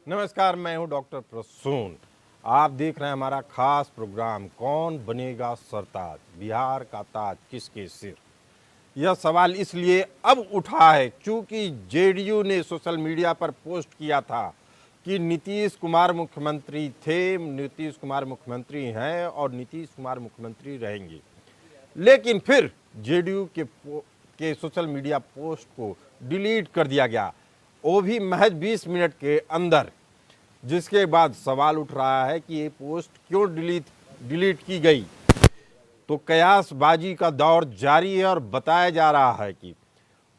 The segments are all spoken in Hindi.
नमस्कार, मैं हूं डॉक्टर प्रसून। आप देख रहे हैं हमारा खास प्रोग्राम कौन बनेगा सरताज, बिहार का ताज किसके सिर। यह सवाल इसलिए अब उठा है क्योंकि जेडीयू ने सोशल मीडिया पर पोस्ट किया था कि नीतीश कुमार मुख्यमंत्री थे, नीतीश कुमार मुख्यमंत्री हैं और नीतीश कुमार मुख्यमंत्री रहेंगे। लेकिन फिर जेडीयू के सोशल मीडिया पोस्ट को डिलीट कर दिया गया, वो भी महज 20 मिनट के अंदर। जिसके बाद सवाल उठ रहा है कि ये पोस्ट क्यों डिलीट की गई। तो कयासबाजी का दौर जारी है और बताया जा रहा है कि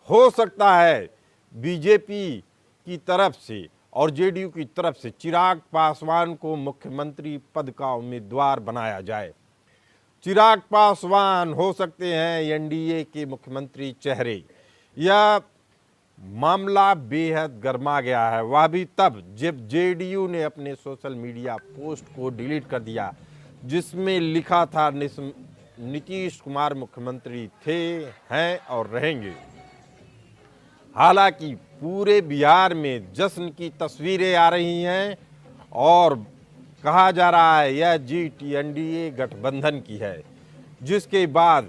हो सकता है बीजेपी की तरफ से और जेडीयू की तरफ से चिराग पासवान को मुख्यमंत्री पद का उम्मीदवार बनाया जाए। चिराग पासवान हो सकते हैं एनडीए के मुख्यमंत्री चेहरे। यह मामला बेहद गर्मा गया है, वह भी तब जब जेडीयू ने अपने सोशल मीडिया पोस्ट को डिलीट कर दिया जिसमें लिखा था नीतीश कुमार मुख्यमंत्री थे, हैं और रहेंगे। हालांकि पूरे बिहार में जश्न की तस्वीरें आ रही हैं और कहा जा रहा है यह जीत एनडीए गठबंधन की है, जिसके बाद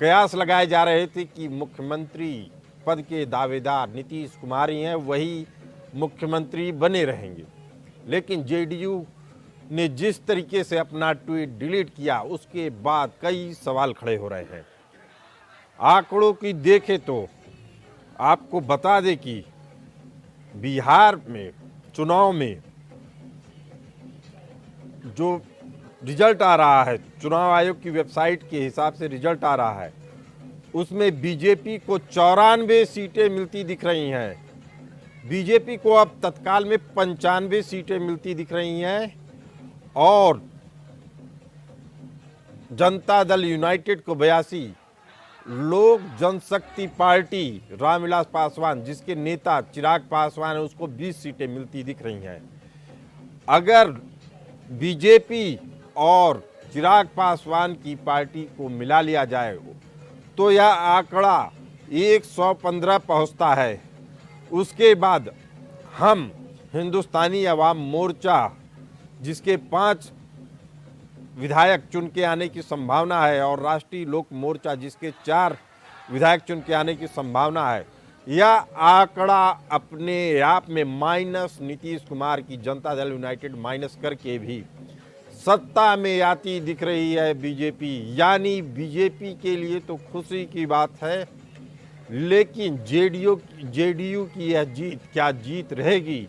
कयास लगाए जा रहे थे कि मुख्यमंत्री पद के दावेदार नीतीश कुमार ही हैं, वही मुख्यमंत्री बने रहेंगे। लेकिन जेडीयू ने जिस तरीके से अपना ट्वीट डिलीट किया उसके बाद कई सवाल खड़े हो रहे हैं। आंकड़ों की देखें तो आपको बता दें कि बिहार में चुनाव में जो रिजल्ट आ रहा है, चुनाव आयोग की वेबसाइट के हिसाब से रिजल्ट आ रहा है, उसमें बीजेपी को 94 सीटें मिलती दिख रही हैं। बीजेपी को अब तत्काल में 95 सीटें मिलती दिख रही हैं और जनता दल यूनाइटेड को 82, लोक जनशक्ति पार्टी रामविलास पासवान जिसके नेता चिराग पासवान है उसको 20 सीटें मिलती दिख रही हैं। अगर बीजेपी और चिराग पासवान की पार्टी को मिला लिया जाए तो यह आंकड़ा 115 पहुंचता है। उसके बाद हम हिंदुस्तानी अवाम मोर्चा जिसके 5 विधायक चुन के आने की संभावना है और राष्ट्रीय लोक मोर्चा जिसके 4 विधायक चुन के आने की संभावना है, यह आंकड़ा अपने आप में माइनस नीतीश कुमार की जनता दल यूनाइटेड माइनस करके भी सत्ता में आती दिख रही है बीजेपी। यानी बीजेपी के लिए तो खुशी की बात है, लेकिन जेडीयू की यह जीत क्या जीत रहेगी,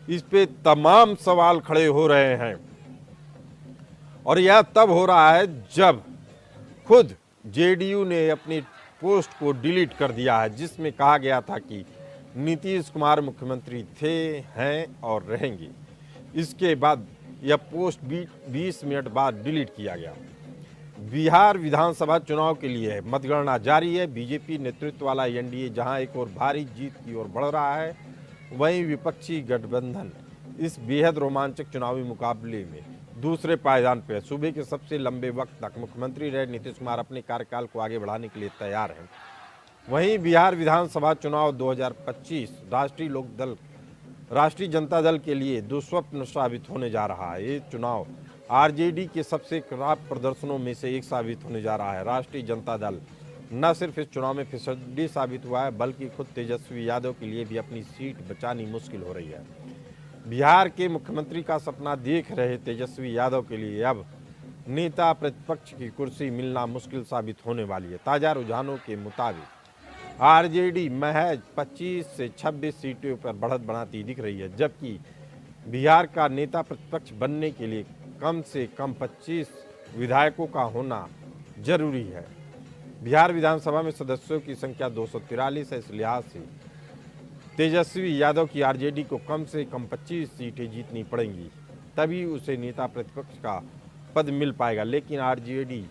इस पे तमाम सवाल खड़े हो रहे हैं। और यह तब हो रहा है जब खुद जेडीयू ने अपनी पोस्ट को डिलीट कर दिया है जिसमें कहा गया था कि नीतीश कुमार मुख्यमंत्री थे, हैं और रहेंगे। इसके बाद यह पोस्ट 20 मिनट बाद डिलीट किया गया। बिहार विधानसभा चुनाव के लिए मतगणना जारी है। बीजेपी नेतृत्व वाला एनडीए जहां एक और भारी जीत की ओर बढ़ रहा है, वहीं विपक्षी गठबंधन इस बेहद रोमांचक चुनावी मुकाबले में दूसरे पायदान पर है। सूबे के सबसे लंबे वक्त तक मुख्यमंत्री रहे नीतीश कुमार अपने कार्यकाल को आगे बढ़ाने के लिए तैयार हैं। वहीं बिहार विधानसभा चुनाव 2025 राष्ट्रीय जनता दल के लिए दुस्वप्न साबित होने जा रहा है। ये चुनाव आरजेडी के सबसे खराब प्रदर्शनों में से एक साबित होने जा रहा है। राष्ट्रीय जनता दल न सिर्फ इस चुनाव में फिसड्डी साबित हुआ है, बल्कि खुद तेजस्वी यादव के लिए भी अपनी सीट बचानी मुश्किल हो रही है। बिहार के मुख्यमंत्री का सपना देख रहे तेजस्वी यादव के लिए अब नेता प्रतिपक्ष की कुर्सी मिलना मुश्किल साबित होने वाली है। ताज़ा रुझानों के मुताबिक आरजेडी महज 25 से 26 सीटों पर बढ़त बनाती दिख रही है, जबकि बिहार का नेता प्रतिपक्ष बनने के लिए कम से कम 25 विधायकों का होना जरूरी है। बिहार विधानसभा में सदस्यों की संख्या 243 है। इस लिहाज से तेजस्वी यादव की आरजेडी को कम से कम 25 सीटें जीतनी पड़ेंगी, तभी उसे नेता प्रतिपक्ष का पद मिल पाएगा। लेकिन आरजेडी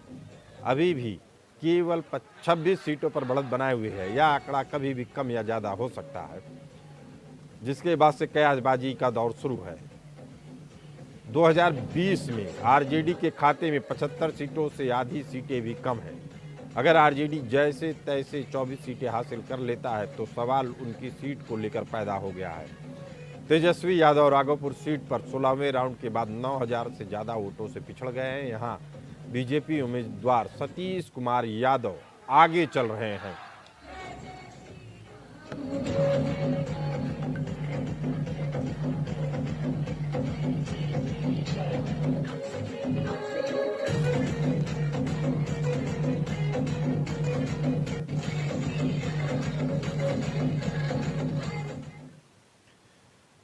अभी भी केवल 26 सीटों पर बढ़त बनाए हुए है। यह आंकड़ा कभी भी कम या ज़्यादा हो सकता है, जिसके बाद से कयासबाजी का दौर शुरू है। 2020 में आरजेडी के खाते में 75 सीटों से आधी सीटें भी कम हैं। अगर आरजेडी जैसे तैसे 24 सीटें हासिल कर लेता है तो सवाल उनकी सीट को लेकर पैदा हो गया है। तेजस्वी यादव राघोपुर सीट पर 16वें राउंड के बाद 9,000 से ज़्यादा वोटों से पिछड़ गए हैं। यहां बीजेपी उम्मीदवार सतीश कुमार यादव आगे चल रहे हैं।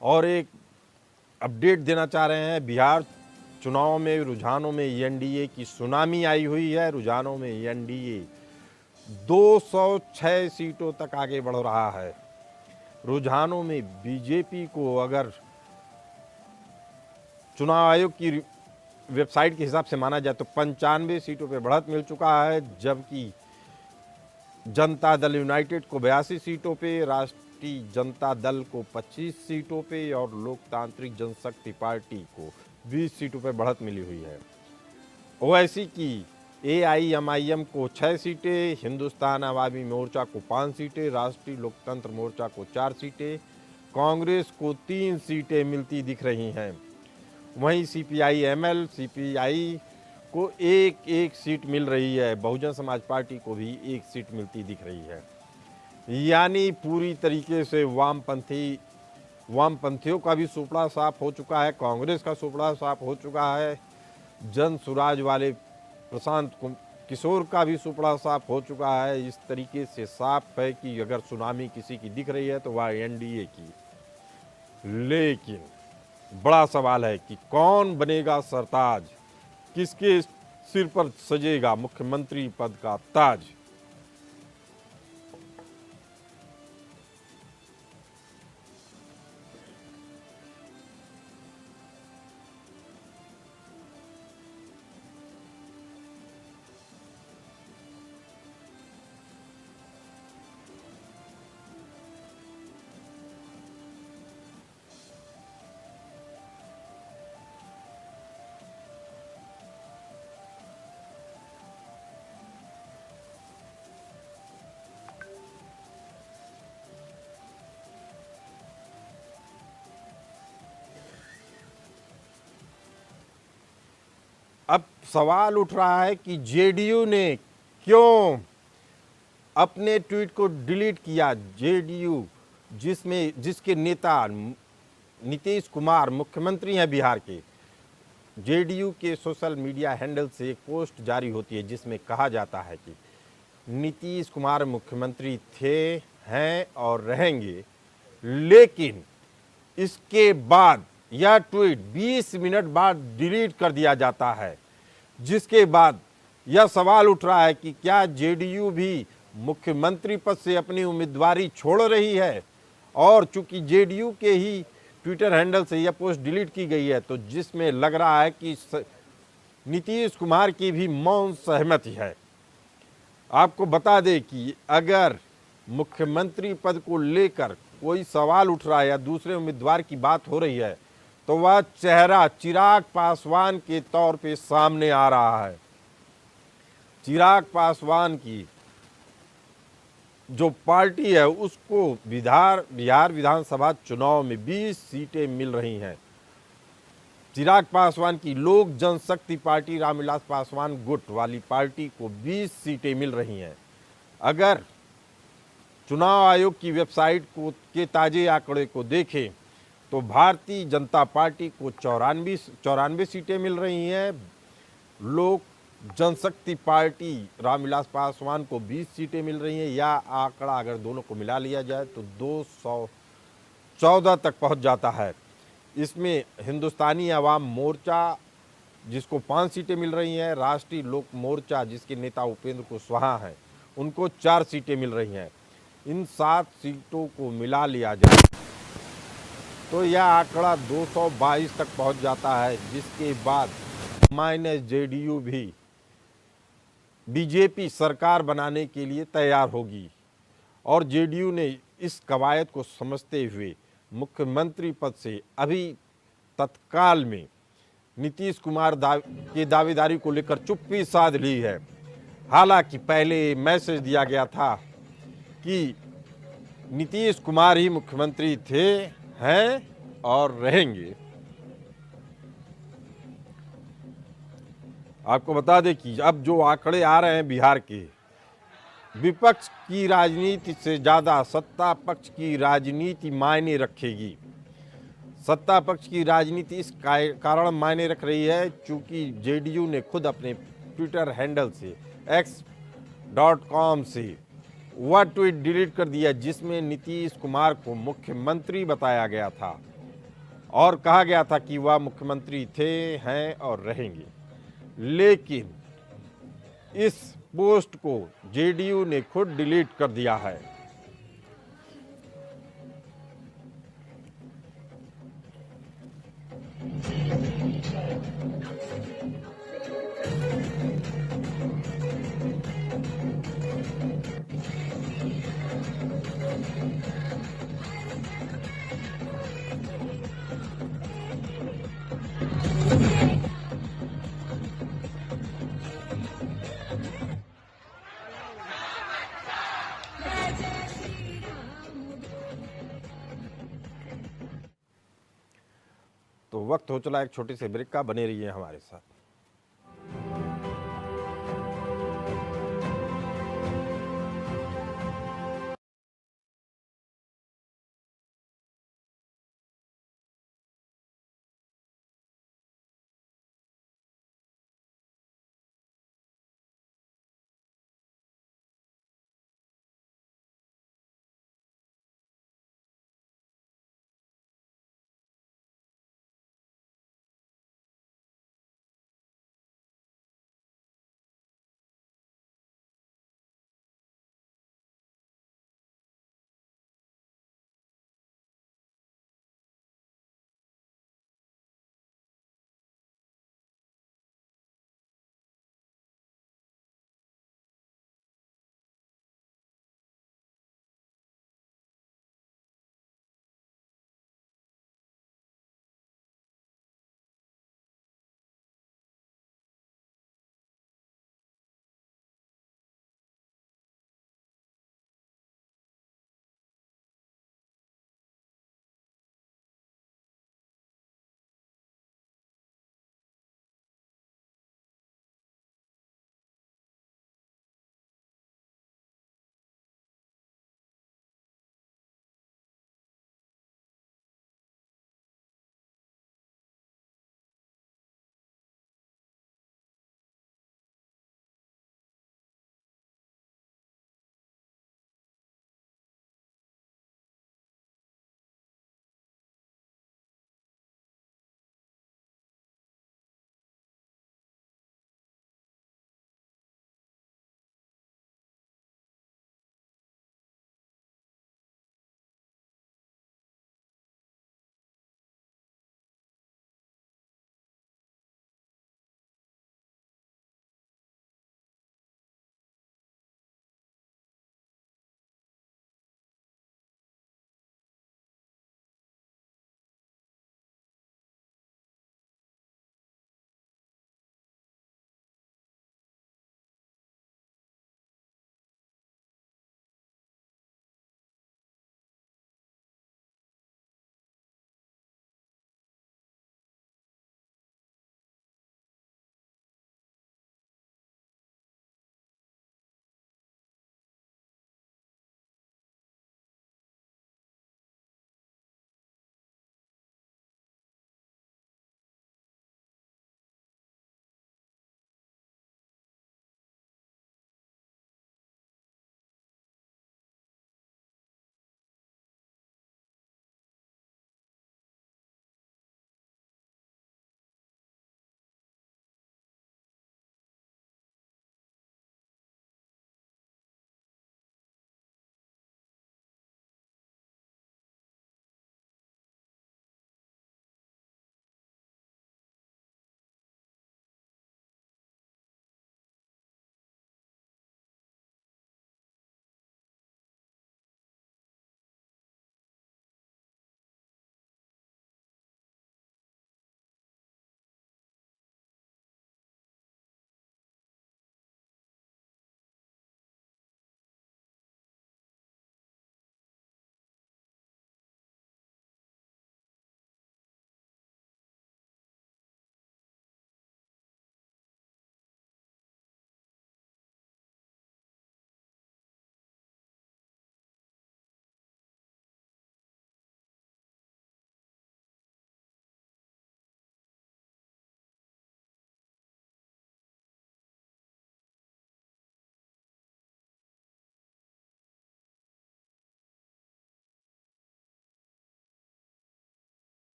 और एक अपडेट देना चाह रहे हैं, बिहार चुनाव में रुझानों में एनडीए की सुनामी आई हुई है। रुझानों में एनडीए 206 सीटों तक आगे बढ़ रहा है। रुझानों में बीजेपी को अगर चुनाव आयोग की वेबसाइट के हिसाब से माना जाए तो 95 सीटों पर बढ़त मिल चुका है, जबकि जनता दल यूनाइटेड को 82 सीटों पे, राष्ट्रीय जनता दल को 25 सीटों पे और लोकतांत्रिक जनशक्ति पार्टी को 20 सीटों पे बढ़त मिली हुई है। ओवैसी की एआईएमआईएम को 6 सीटें, हिंदुस्तान अवामी मोर्चा को 5 सीटें, राष्ट्रीय लोकतंत्र मोर्चा को 4 सीटें, कांग्रेस को 3 सीटें मिलती दिख रही हैं। वहीं सीपीआई एमएल, सीपीआई को एक सीट मिल रही है। बहुजन समाज पार्टी को भी 1 सीट मिलती दिख रही है। यानी पूरी तरीके से वामपंथियों का भी सुपड़ा साफ हो चुका है, कांग्रेस का सुपड़ा साफ हो चुका है, जन सुराज वाले प्रशांत किशोर का भी सुपड़ा साफ हो चुका है। इस तरीके से साफ है कि अगर सुनामी किसी की दिख रही है तो वह एनडीए की। लेकिन बड़ा सवाल है कि कौन बनेगा सरताज, किसके सिर पर सजेगा मुख्यमंत्री पद का ताज। अब सवाल उठ रहा है कि जेडीयू ने क्यों अपने ट्वीट को डिलीट किया। जेडीयू जिसके नेता नीतीश कुमार मुख्यमंत्री हैं बिहार के, जेडीयू के सोशल मीडिया हैंडल से एक पोस्ट जारी होती है जिसमें कहा जाता है कि नीतीश कुमार मुख्यमंत्री थे, हैं और रहेंगे, लेकिन इसके बाद यह ट्वीट 20 मिनट बाद डिलीट कर दिया जाता है। जिसके बाद यह सवाल उठ रहा है कि क्या जेडीयू भी मुख्यमंत्री पद से अपनी उम्मीदवारी छोड़ रही है। और चूंकि जेडीयू के ही ट्विटर हैंडल से यह पोस्ट डिलीट की गई है, तो जिसमें लग रहा है कि नीतीश कुमार की भी मौन सहमति है। आपको बता दें कि अगर मुख्यमंत्री पद को लेकर कोई सवाल उठ रहा है या दूसरे उम्मीदवार की बात हो रही है, तो वह चेहरा चिराग पासवान के तौर पे सामने आ रहा है। चिराग पासवान की जो पार्टी है उसको बिहार विधानसभा चुनाव में 20 सीटें मिल रही हैं। चिराग पासवान की लोक जनशक्ति पार्टी रामविलास पासवान गुट वाली पार्टी को 20 सीटें मिल रही हैं। अगर चुनाव आयोग की वेबसाइट के ताजे आंकड़े को देखें तो भारतीय जनता पार्टी को 94 सीटें मिल रही हैं। लोक जनशक्ति पार्टी रामविलास पासवान को 20 सीटें मिल रही हैं। यह आंकड़ा अगर दोनों को मिला लिया जाए तो 214 तक पहुंच जाता है। इसमें हिंदुस्तानी अवाम मोर्चा जिसको 5 सीटें मिल रही हैं, राष्ट्रीय लोक मोर्चा जिसके नेता उपेंद्र कुशवाहा हैं उनको 4 सीटें मिल रही हैं। इन 7 सीटों को मिला लिया जाए तो यह आंकड़ा 222 तक पहुंच जाता है, जिसके बाद माइनस जेडीयू भी बीजेपी सरकार बनाने के लिए तैयार होगी। और जेडीयू ने इस कवायद को समझते हुए मुख्यमंत्री पद से अभी तत्काल में नीतीश कुमार की दावेदारी को लेकर चुप्पी साध ली है। हालांकि पहले मैसेज दिया गया था कि नीतीश कुमार ही मुख्यमंत्री थे, हैं और रहेंगे। आपको बता दें कि अब जो आंकड़े आ रहे हैं बिहार के, विपक्ष की राजनीति से ज्यादा सत्ता पक्ष की राजनीति मायने रखेगी। सत्ता पक्ष की राजनीति इस कारण मायने रख रही है चूंकि जेडीयू ने खुद अपने ट्विटर हैंडल से x.com से वह ट्वीट डिलीट कर दिया जिसमें नीतीश कुमार को मुख्यमंत्री बताया गया था और कहा गया था कि वह मुख्यमंत्री थे, हैं और रहेंगे। लेकिन इस पोस्ट को जेडीयू ने खुद डिलीट कर दिया है। तो वक्त हो चला एक छोटे से ब्रेक का, बने रहिए हमारे साथ।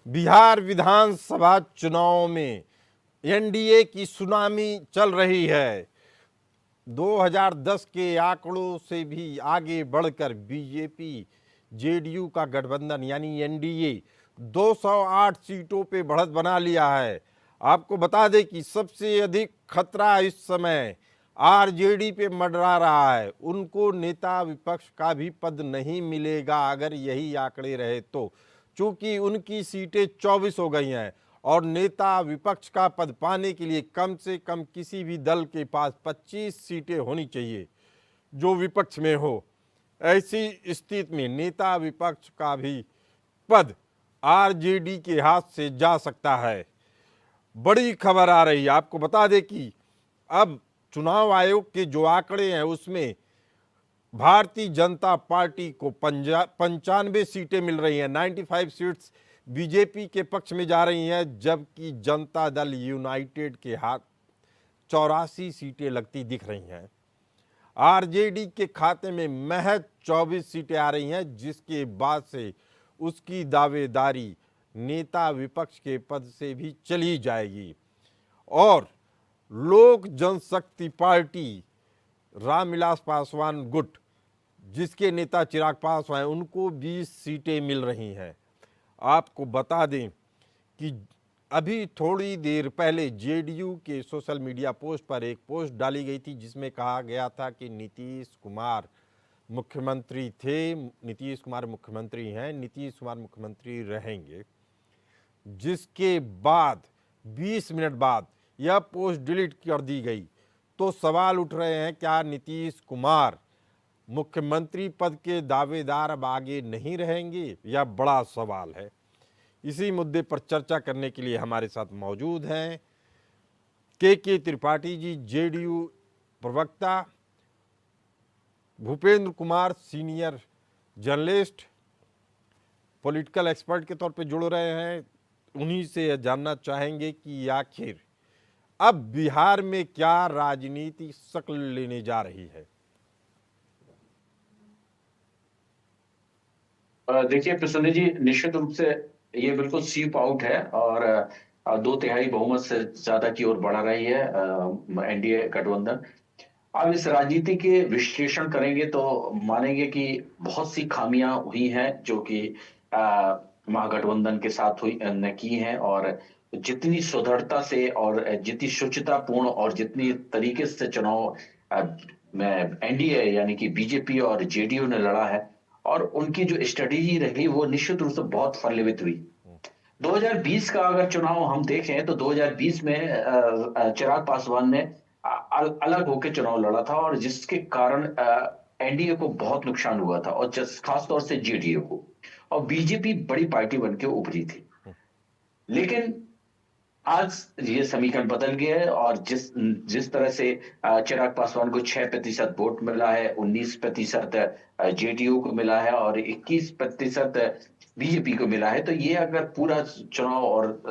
बिहार विधानसभा चुनाव में एनडीए की सुनामी चल रही है। 2010 के आंकड़ों से भी आगे बढ़कर बीजेपी जेडीयू का गठबंधन यानी एनडीए 208 सीटों पे बढ़त बना लिया है। आपको बता दें कि सबसे अधिक खतरा इस समय आरजेडी पे मंडरा रहा है। उनको नेता विपक्ष का भी पद नहीं मिलेगा अगर यही आंकड़े रहे तो, चूंकि उनकी सीटें 24 हो गई हैं और नेता विपक्ष का पद पाने के लिए कम से कम किसी भी दल के पास 25 सीटें होनी चाहिए जो विपक्ष में हो। ऐसी स्थिति में नेता विपक्ष का भी पद आरजेडी के हाथ से जा सकता है। बड़ी खबर आ रही है। आपको बता दें कि अब चुनाव आयोग के जो आंकड़े हैं उसमें भारतीय जनता पार्टी को 95 सीटें मिल रही हैं, 95 सीट्स बीजेपी के पक्ष में जा रही हैं, जबकि जनता दल यूनाइटेड के हाथ 84 सीटें लगती दिख रही हैं। आरजेडी के खाते में महज 24 सीटें आ रही हैं, जिसके बाद से उसकी दावेदारी नेता विपक्ष के पद से भी चली जाएगी और लोक जनशक्ति पार्टी रामविलास पासवान गुट जिसके नेता चिराग पासवान उनको 20 सीटें मिल रही हैं। आपको बता दें कि अभी थोड़ी देर पहले जेडीयू के सोशल मीडिया पोस्ट पर एक पोस्ट डाली गई थी जिसमें कहा गया था कि नीतीश कुमार मुख्यमंत्री थे, नीतीश कुमार मुख्यमंत्री हैं, नीतीश कुमार मुख्यमंत्री रहेंगे। जिसके बाद 20 मिनट बाद यह पोस्ट डिलीट कर दी गई। तो सवाल उठ रहे हैं, क्या नीतीश कुमार मुख्यमंत्री पद के दावेदार अब आगे नहीं रहेंगे? यह बड़ा सवाल है। इसी मुद्दे पर चर्चा करने के लिए हमारे साथ मौजूद हैं के त्रिपाठी जी, जेडीयू प्रवक्ता, Bhupendra Kumar senior journalist, political expert के तौर पे जुड़ रहे हैं। उन्हीं से जानना चाहेंगे कि आखिर अब बिहार में क्या राजनीति शक्ल लेने जा रही है। देखिए प्रसन्न जी, निश्चित रूप से ये बिल्कुल स्वीप आउट है और 2/3 बहुमत से ज्यादा की ओर बढ़ रही है एनडीए गठबंधन। अब इस राजनीति के विश्लेषण करेंगे तो मानेंगे कि बहुत सी खामियां हुई हैं जो कि महागठबंधन के साथ हुई न की हैं, और जितनी सुदृढ़ता से और जितनी शुचितापूर्ण और जितनी तरीके से चुनाव में एनडीए यानी कि बीजेपी और जेडीयू ने लड़ा है और उनकी जो स्ट्रेटेजी रही वो निश्चित रूप से बहुत फलीभूत हुई। 2020 का अगर चुनाव हम देखें तो 2020 में चिराग पासवान ने अलग होकर चुनाव लड़ा था और जिसके कारण एनडीए को बहुत नुकसान हुआ था और खासतौर से जेडीयू को, और बीजेपी बड़ी पार्टी बनकर उभरी थी। लेकिन आज ये समीकरण बदल गया है और जिस तरह से चिराग पासवान को 6% वोट मिला है, 19% जेडीयू को मिला है और 21% बीजेपी को मिला है, तो ये अगर पूरा चुनाव और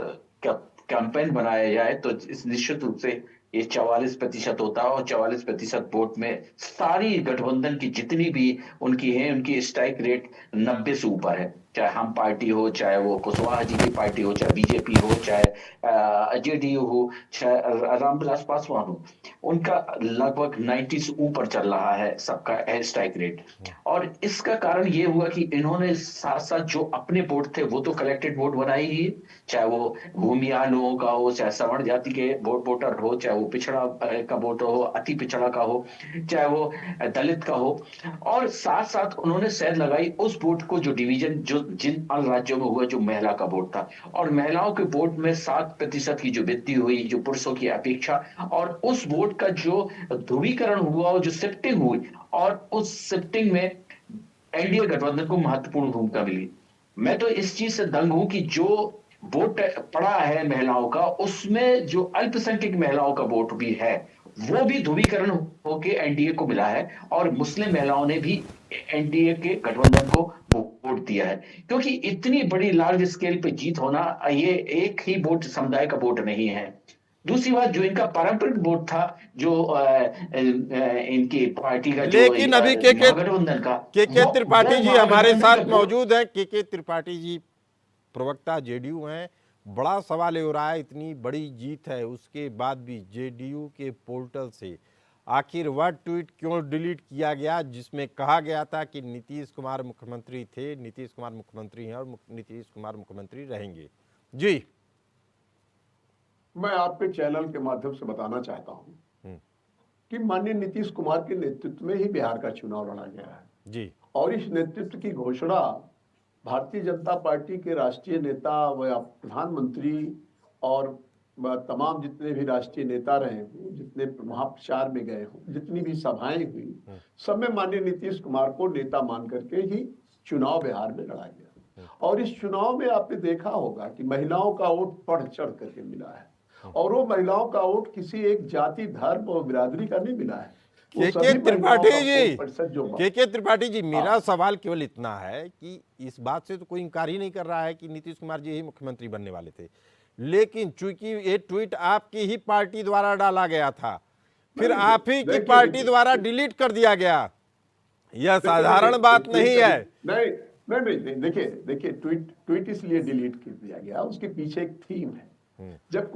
कैंपेन बनाया जाए तो इस निश्चित रूप से ये 44% होता है और 44% वोट में सारी गठबंधन की जितनी भी उनकी है उनकी स्ट्राइक रेट 90 से ऊपर है। चाहे हम पार्टी हो, चाहे वो कुशवाहा जी की पार्टी हो, चाहे बीजेपी हो, चाहे जेडीयू हो, चाहे रामविलास पासवान हो, उनका लगभग 90 से ऊपर चल रहा है सबका स्ट्राइक रेट। और इसका कारण ये हुआ कि इन्होंने साथ साथ जो अपने वोट थे वो तो कलेक्टेड वोट बनाए ही, चाहे वो भूमिहार लोगों का हो, चाहे सवर्ण जाति के वोटर हो, चाहे वो पिछड़ा का वोटर हो, अति पिछड़ा का हो, चाहे वो दलित का हो, और साथ साथ उन्होंने सेध लगाई उस वोट को जो डिवीजन जो जिन अन्य राज्यों में हुआ जो महिला का वोट था, और महिलाओं के वोट में 7% की जो वृद्धि हुई जो पुरुषों की अपेक्षा, और उस वोट का जो ध्रुवीकरण हुआ और जो शिफ्टिंग हुई, और उस शिफ्टिंग में एनडीए गठबंधन को महत्वपूर्ण भूमिका मिली। मैं तो इस चीज से दंग हूं कि जो वोट पड़ा है महिलाओं का, उसमें जो अल्पसंख्यक महिलाओं का वोट भी है वो भी ध्रुवीकरण होके एनडीए को मिला है, और मुस्लिम महिलाओं ने भी एनडीए के गठबंधन को वोट दिया है। क्योंकि इतनी बड़ी लार्ज स्केल पे जीत होना, ये एक ही वोट समुदाय का वोट नहीं है। दूसरी बात, जो इनका पारंपरिक वोट था, जो इनकी पार्टी का जो लेकिन अभी गठबंधन का के त्रिपाठी जी हमारे साथ मौजूद हैं। के त्रिपाठी जी प्रवक्ता जेडीयू हैं। बड़ा सवाल ये हो रहा है, इतनी बड़ी जीत है उसके बाद भी जेडीयू के पोर्टल से आखिर वह ट्वीट क्यों डिलीट किया गया जिसमें कहा गया था कि नीतीश कुमार मुख्यमंत्री थे, नीतीश कुमार मुख्यमंत्री हैं और नीतीश कुमार मुख्यमंत्री रहेंगे। जी, मैं आपके चैनल के माध्यम से बताना चाहता हूं कि माननीय नीतीश कुमार के नेतृत्व में ही बिहार का चुनाव लड़ा गया है जी, और इस नेतृत्व की घोषणा भारतीय जनता पार्टी के राष्ट्रीय नेता व प्रधानमंत्री और तमाम जितने भी राष्ट्रीय नेता रहे हों, जितने महाप्रचार में गए हों, जितनी भी सभाएं हुई, सब में माननीय नीतीश कुमार को नेता मान करके ही चुनाव बिहार में लड़ा गया। और इस चुनाव में आपने देखा होगा कि महिलाओं का वोट बढ़ चढ़ करके मिला है और वो महिलाओं का वोट किसी एक जाति, धर्म और बिरादरी का नहीं मिला है। के त्रिपाठी जी, मेरा सवाल केवल इतना है कि इस बात से तो कोई इनकार ही नहीं कर रहा है कि नीतीश कुमार जी ही मुख्यमंत्री बनने वाले थे, लेकिन चूंकि ये ट्वीट आपकी ही पार्टी द्वारा डाला गया था, फिर आप ही की पार्टी द्वारा डिलीट कर दिया गया। यह साधारण बात नहीं है। नहीं, देखिए ट्वीट इसलिए डिलीट कर दिया गया, उसके पीछे एक थीम है। जब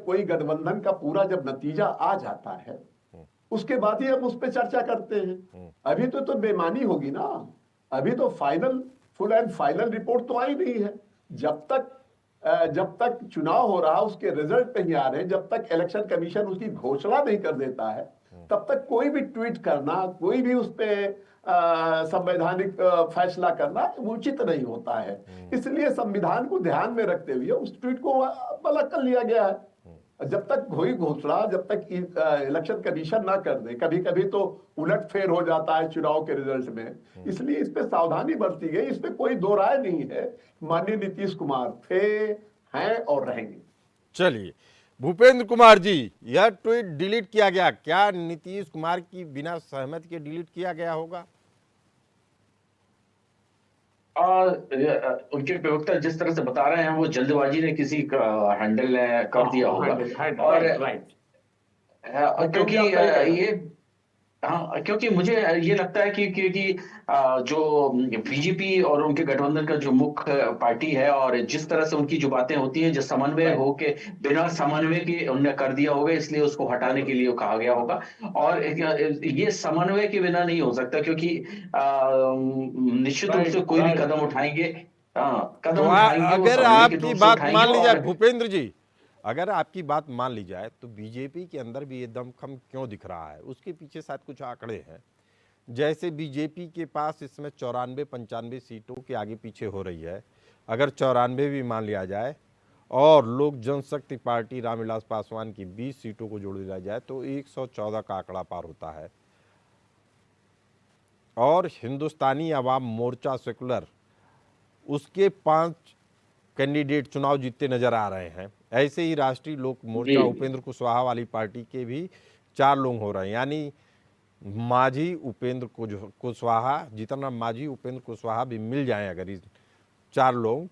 कोई गठबंधन का पूरा जब नतीजा आ जाता है, उसके बाद ही हम उस पर चर्चा करते हैं। अभी तो बेईमानी होगी ना, अभी तो फुल एंड फाइनल रिपोर्ट तो आई नहीं है। जब तक चुनाव हो रहा, उसके रिजल्ट नहीं आ रहे, जब तक इलेक्शन कमीशन उसकी घोषणा नहीं कर देता है, तब तक कोई भी ट्वीट करना, कोई भी उस पे संवैधानिक फैसला करना उचित नहीं होता है। इसलिए संविधान को ध्यान में रखते हुए उस ट्वीट को अलग कर लिया गया है। जब तक कोई घोषणा, जब तक इलेक्शन कमीशन ना कर दे, कभी कभी तो उलटफेर हो जाता है चुनाव के रिजल्ट में, इसलिए इस पे सावधानी बरती गई। इस पे कोई दो राय नहीं है। माननीय नीतीश कुमार थे, हैं और रहेंगे। चलिए भूपेंद्र कुमार जी, यह ट्वीट डिलीट किया गया, क्या नीतीश कुमार की बिना सहमति के डिलीट किया गया होगा? उनके प्रवक्ता जिस तरह से बता रहे हैं, वो जल्दबाजी ने किसी का हैंडल कर दिया होगा। और क्योंकि ये हाँ, क्योंकि मुझे ये लगता है कि जो बीजेपी और उनके गठबंधन का जो मुख्य पार्टी है, और जिस तरह से उनकी जो बातें होती हैं, जो समन्वय हो के बिना समन्वय के उन्होंने कर दिया होगा, इसलिए उसको हटाने के लिए कहा गया होगा। और ये समन्वय के बिना नहीं हो सकता, क्योंकि निश्चित रूप से कोई भी कदम उठाएंगे, कदम उठाएंगे, अगर आपकी बात मान ली जाए भूपेंद्र जी, अगर आपकी बात मान ली जाए तो बीजेपी के अंदर भी ये दमखम क्यों दिख रहा है? उसके पीछे शायद कुछ आंकड़े हैं। जैसे बीजेपी के पास इस समय 94-95 सीटों के आगे पीछे हो रही है। अगर 94 भी मान लिया जाए और लोक जनशक्ति पार्टी रामविलास पासवान की 20 सीटों को जोड़ दिया जाए तो 114 का आंकड़ा पार होता है। और हिंदुस्तानी अवाम मोर्चा सेकुलर, उसके 5 कैंडिडेट चुनाव जीतते नजर आ रहे हैं। ऐसे ही राष्ट्रीय लोक मोर्चा उपेंद्र कुशवाहा वाली पार्टी के भी 4 लोग हो रहे हैं, यानी मांझी उपेंद्र कुशवाहा, जितना मांझी उपेंद्र कुशवाहा भी मिल जाएं अगर इस 4 लोग,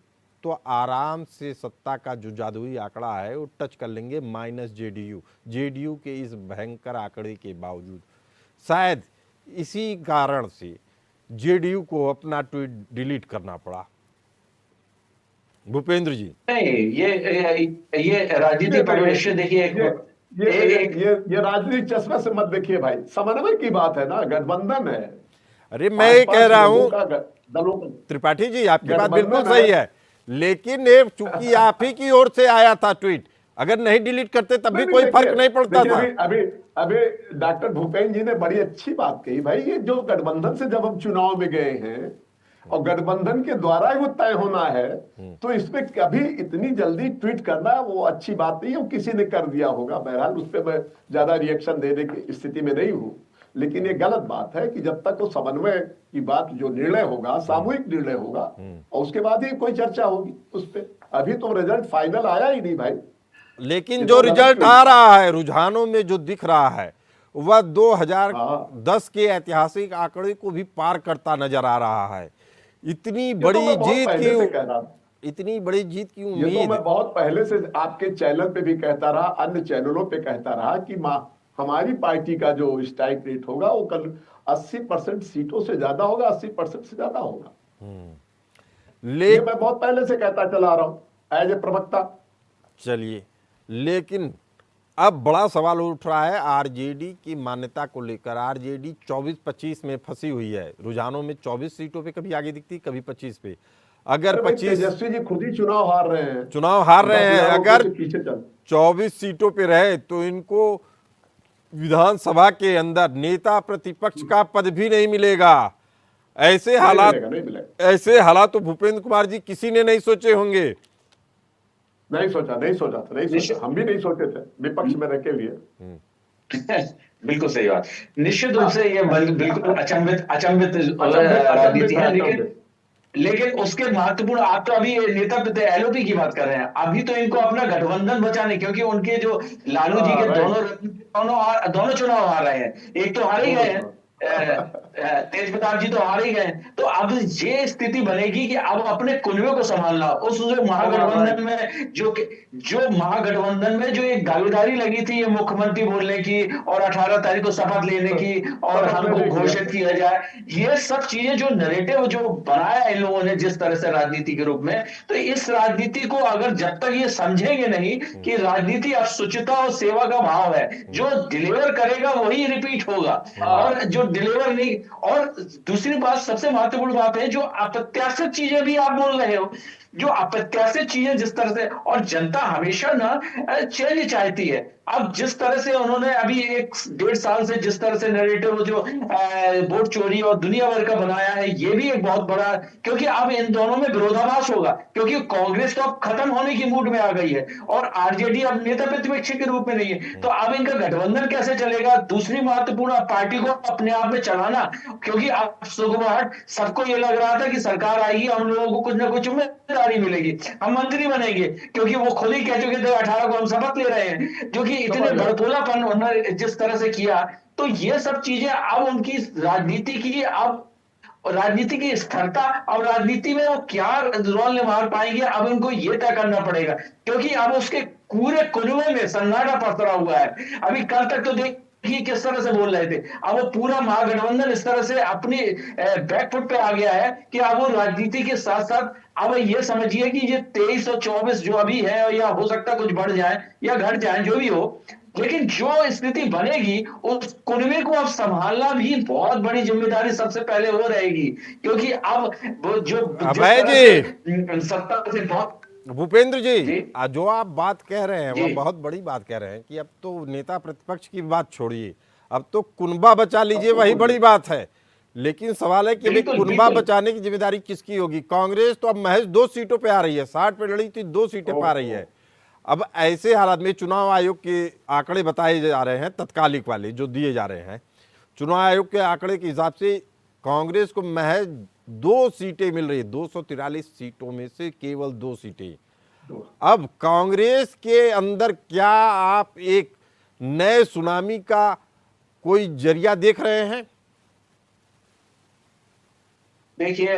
तो आराम से सत्ता का जो जादुई आंकड़ा है वो टच कर लेंगे माइनस जेडीयू के इस भयंकर आंकड़े के बावजूद। शायद इसी कारण से जेडीयू को अपना ट्वीट डिलीट करना पड़ा। भूपेंद्र जी, नहीं, ये राजनीति परिवेश देखिए, ये राजनीतिक चश्मे से मत देखिए भाई, समन्वय की बात है ना, गठबंधन है। अरे मैं ये कह रहा हूं त्रिपाठी जी, आपकी बात बिल्कुल सही है, लेकिन ये चूंकि आप ही की ओर से आया था ट्वीट, अगर नहीं डिलीट करते तब भी कोई फर्क नहीं पड़ता था। अभी डॉक्टर भूपेंद्र जी ने बड़ी अच्छी बात कही भाई। ये जो गठबंधन से जब हम चुनाव में गए हैं और गठबंधन के द्वारा ही वो तय होना है, तो इसमें कभी इतनी जल्दी ट्वीट करना वो अच्छी बात नहीं है। वो किसी ने कर दिया होगा, बहरहाल उस पर मैं ज्यादा रिएक्शन देने की स्थिति में नहीं हूं, लेकिन ये गलत बात है कि जब तक वो समन्वय की बात, जो निर्णय होगा सामूहिक निर्णय होगा, और उसके बाद ही कोई चर्चा होगी उस पर। अभी तो रिजल्ट फाइनल आया ही नहीं भाई। लेकिन जो रिजल्ट आ रहा है, रुझानों में जो दिख रहा है, वह 2010 के ऐतिहासिक आंकड़े को भी पार करता नजर आ रहा है। इतनी बड़ी जीत की उम्मीद, ये तो मैं बहुत पहले से आपके चैनल पे भी कहता रहा, अन्य चैनलों पे कहता रहा कि हमारी पार्टी का जो स्ट्राइक रेट होगा वो कल 80% सीटों से ज्यादा होगा, 80% से ज्यादा होगा। ये मैं बहुत पहले से कहता चला रहा हूं एज ए प्रवक्ता। चलिए, लेकिन अब बड़ा सवाल उठ रहा है आरजेडी की मान्यता को लेकर। आरजेडी 24-25 में फंसी हुई है, रुझानों में 24 सीटों पे कभी आगे दिखती, कभी 25 पे। अगर 25 तेजस्वी जी खुद ही चुनाव हार रहे हैं, अगर पीछे चल 24 सीटों पे रहे तो इनको विधानसभा के अंदर नेता प्रतिपक्ष का पद भी नहीं मिलेगा। ऐसे हालात नहीं मिलेगा। ऐसे हालात तो भूपेंद्र कुमार जी किसी ने नहीं सोचे होंगे। नहीं सोचा, हम भी नहीं सोचे थे, विपक्ष में रह के भी है। बिल्कुल सही बात। निश्चित रूप से ये बिल्कुल अचंभित राजनीति है, लेकिन उसके महत्वपूर्ण, आप तो अभी नेता एलओपी की बात कर रहे हैं, अभी तो इनको अपना गठबंधन बचाने, क्योंकि उनके जो लालू जी के दोनों चुनाव हार रहे हैं, एक तो हार ही गए हैं, तेज प्रताप जी तो हार ही गए। तो अब ये स्थिति बनेगी कि अब अपने कुनबे को संभालना, उस जो महागठबंधन में जो एक दावेदारी लगी थी ये मुख्यमंत्री बोलने की और 18 तारीख को शपथ लेने की और हमको घोषित किया जाए, ये सब चीजें जो नैरेटिव जो बनाया इन लोगों ने जिस तरह से राजनीति के रूप में, तो इस राजनीति को अगर जब तक ये समझेंगे नहीं कि राजनीति अब शुचिता और सेवा का भाव है, जो डिलीवर करेगा वही रिपीट होगा, और जो डिलीवर नहीं। और दूसरी बात, सबसे महत्वपूर्ण बात है, जो अप्रत्याशित चीजें भी आप बोल रहे हो, जो अप्रत्याशित चीजें जिस तरह से, और जनता हमेशा ना चेंज चाहती है। अब जिस तरह से उन्होंने अभी 1-1.5 साल से जिस तरह से नैरेटिव जो वोट चोरी और दुनिया भर का बनाया है, ये भी एक बहुत बड़ा, क्योंकि अब इन दोनों में विरोधाभास होगा, क्योंकि कांग्रेस तो अब खत्म होने की मूड में आ गई है और आरजेडी अब नेता प्रतिपक्ष के रूप में नहीं है, तो अब इनका गठबंधन कैसे चलेगा। दूसरी महत्वपूर्ण, पार्टी को अपने आप में चलाना, क्योंकि अब सुगबुगाहट, सबको ये लग रहा था कि सरकार आएगी, हम लोगों को कुछ ना कुछ जिम्मेदारी मिलेगी, हम मंत्री बनेंगे, क्योंकि वो खुद ही कह चुके थे 18 को हम शपथ ले रहे हैं, जो कि इतने बड़पोलापन उन्होंने जिस तरह से किया। तो ये सब चीजें अब उनकी राजनीति की स्थिरता और राजनीति में वो क्या रोल निभा पाएंगे, अब इनको ये तय करना पड़ेगा, क्योंकि अब उसके पूरे कुनबे में सन्नाटा पसरा हुआ है। अभी कल तक तो देखिए किस तरह से बोल रहे थे, अब वो पूरा महागठबंधन इस तरह से अपनी बैकफुट पे आ गया है कि अब वो राजनीति के साथ साथ अब ये समझिए कि ये 23 और 24 जो अभी है, या हो सकता कुछ बढ़ जाए या घट जाए, जो भी हो, लेकिन जो स्थिति बनेगी उस कुनबे को अब संभालना भी बहुत बड़ी जिम्मेदारी सबसे पहले वो रहेगी, क्योंकि अब जो अभय जी, सत्ता से बहुत भूपेंद्र जी, जो आप बात कह रहे हैं वो बहुत बड़ी बात कह रहे हैं कि अब तो नेता प्रतिपक्ष की बात छोड़िए, अब तो कुनबा बचा लीजिए, वही बड़ी बात है। लेकिन सवाल है कि कुनबा बचाने की जिम्मेदारी किसकी होगी। कांग्रेस तो अब महज 2 सीटों पे आ रही है, 60 पे लड़ी थी, 2 सीटें पा रही है। अब ऐसे हालात में चुनाव आयोग के आंकड़े बताए जा रहे हैं, तत्कालिक वाले जो दिए जा रहे हैं, चुनाव आयोग के आंकड़े के हिसाब से कांग्रेस को महज 2 सीटें मिल रही है, 243 सीटों में से केवल 2 सीटें। अब कांग्रेस के अंदर क्या आप एक नए सुनामी का कोई जरिया देख रहे हैं? देखिए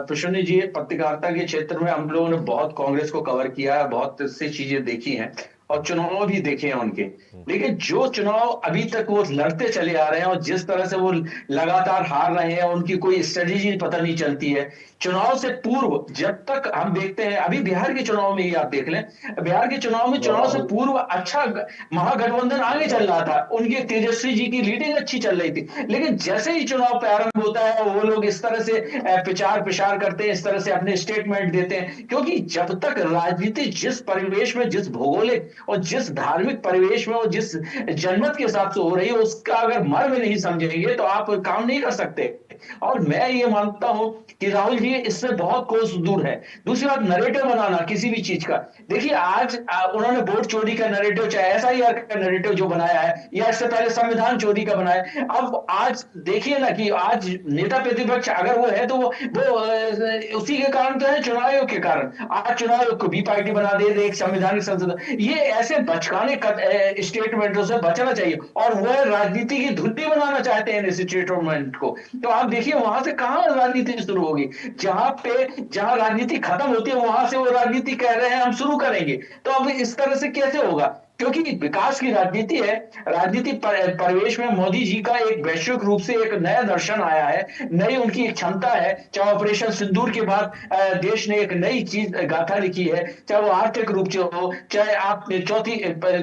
प्रसन्न जी, पत्रकारिता के क्षेत्र में हम लोगों ने बहुत कांग्रेस को कवर किया है, बहुत सी चीजें देखी हैं और चुनाव भी देखे हैं उनके, लेकिन जो चुनाव अभी तक वो लड़ते चले आ रहे हैं और जिस तरह से वो लगातार हार रहे हैं, उनकी कोई स्ट्रेटेजी पता नहीं चलती है। चुनाव से पूर्व जब तक हम देखते हैं, अभी बिहार के चुनाव में ही आप देख लें, बिहार के चुनाव में चुनाव से पूर्व अच्छा महागठबंधन आगे चल रहा था, उनकी तेजस्वी जी की लीडिंग अच्छी चल रही थी, लेकिन जैसे ही चुनाव प्रारंभ होता है वो लोग इस तरह से प्रचार प्रसार करते हैं, इस तरह से अपने स्टेटमेंट देते हैं, क्योंकि जब तक राजनीति जिस परिवेश में, जिस भौगोलिक और जिस धार्मिक परिवेश में और जिस जनमत के हिसाब से हो रही है, उसका अगर मर्म नहीं समझेंगे तो आप काम नहीं कर सकते। और मैं ये मानता हूं कि राहुल जी इससे बहुत कोस दूर है। दूसरी बात, नैरेटिव बनाना किसी भी चीज का, देखिए आज उन्होंने वोट चोरी का नैरेटिव, चाहे एसआईआर का नैरेटिव जो बनाया है, या इससे पहले संविधान चोरी का बनाया है। अब आज देखिए ना कि आज नेता प्रतिपक्ष अगर वो है तो वो उसी के कारण तो है, चुनाव आयोग के कारण। आज चुनाव आयोग को बी पार्टी बना दे, एक संवैधानिक संसद, ये ऐसे बचकाने स्टेटमेंटों से बचना चाहिए, और वह राजनीति की धुरी बनाना चाहते हैं इस स्टेटमेंट को। तो आप देखिए वहां से कहां राजनीति शुरू होगी, जहां राजनीति खत्म होती है वहां से वो राजनीति कह रहे हैं हम शुरू करेंगे, तो अब इस तरह से कैसे होगा। क्योंकि विकास की राजनीति है। राजनीति परिवेश में मोदी जी का एक वैश्विक रूप से एक नया दर्शन आया है, नई उनकी एक क्षमता है। चाहे ऑपरेशन सिंदूर के बाद देश ने एक नई चीज गाथा लिखी है, चाहे वो आर्थिक रूप से हो, चाहे आप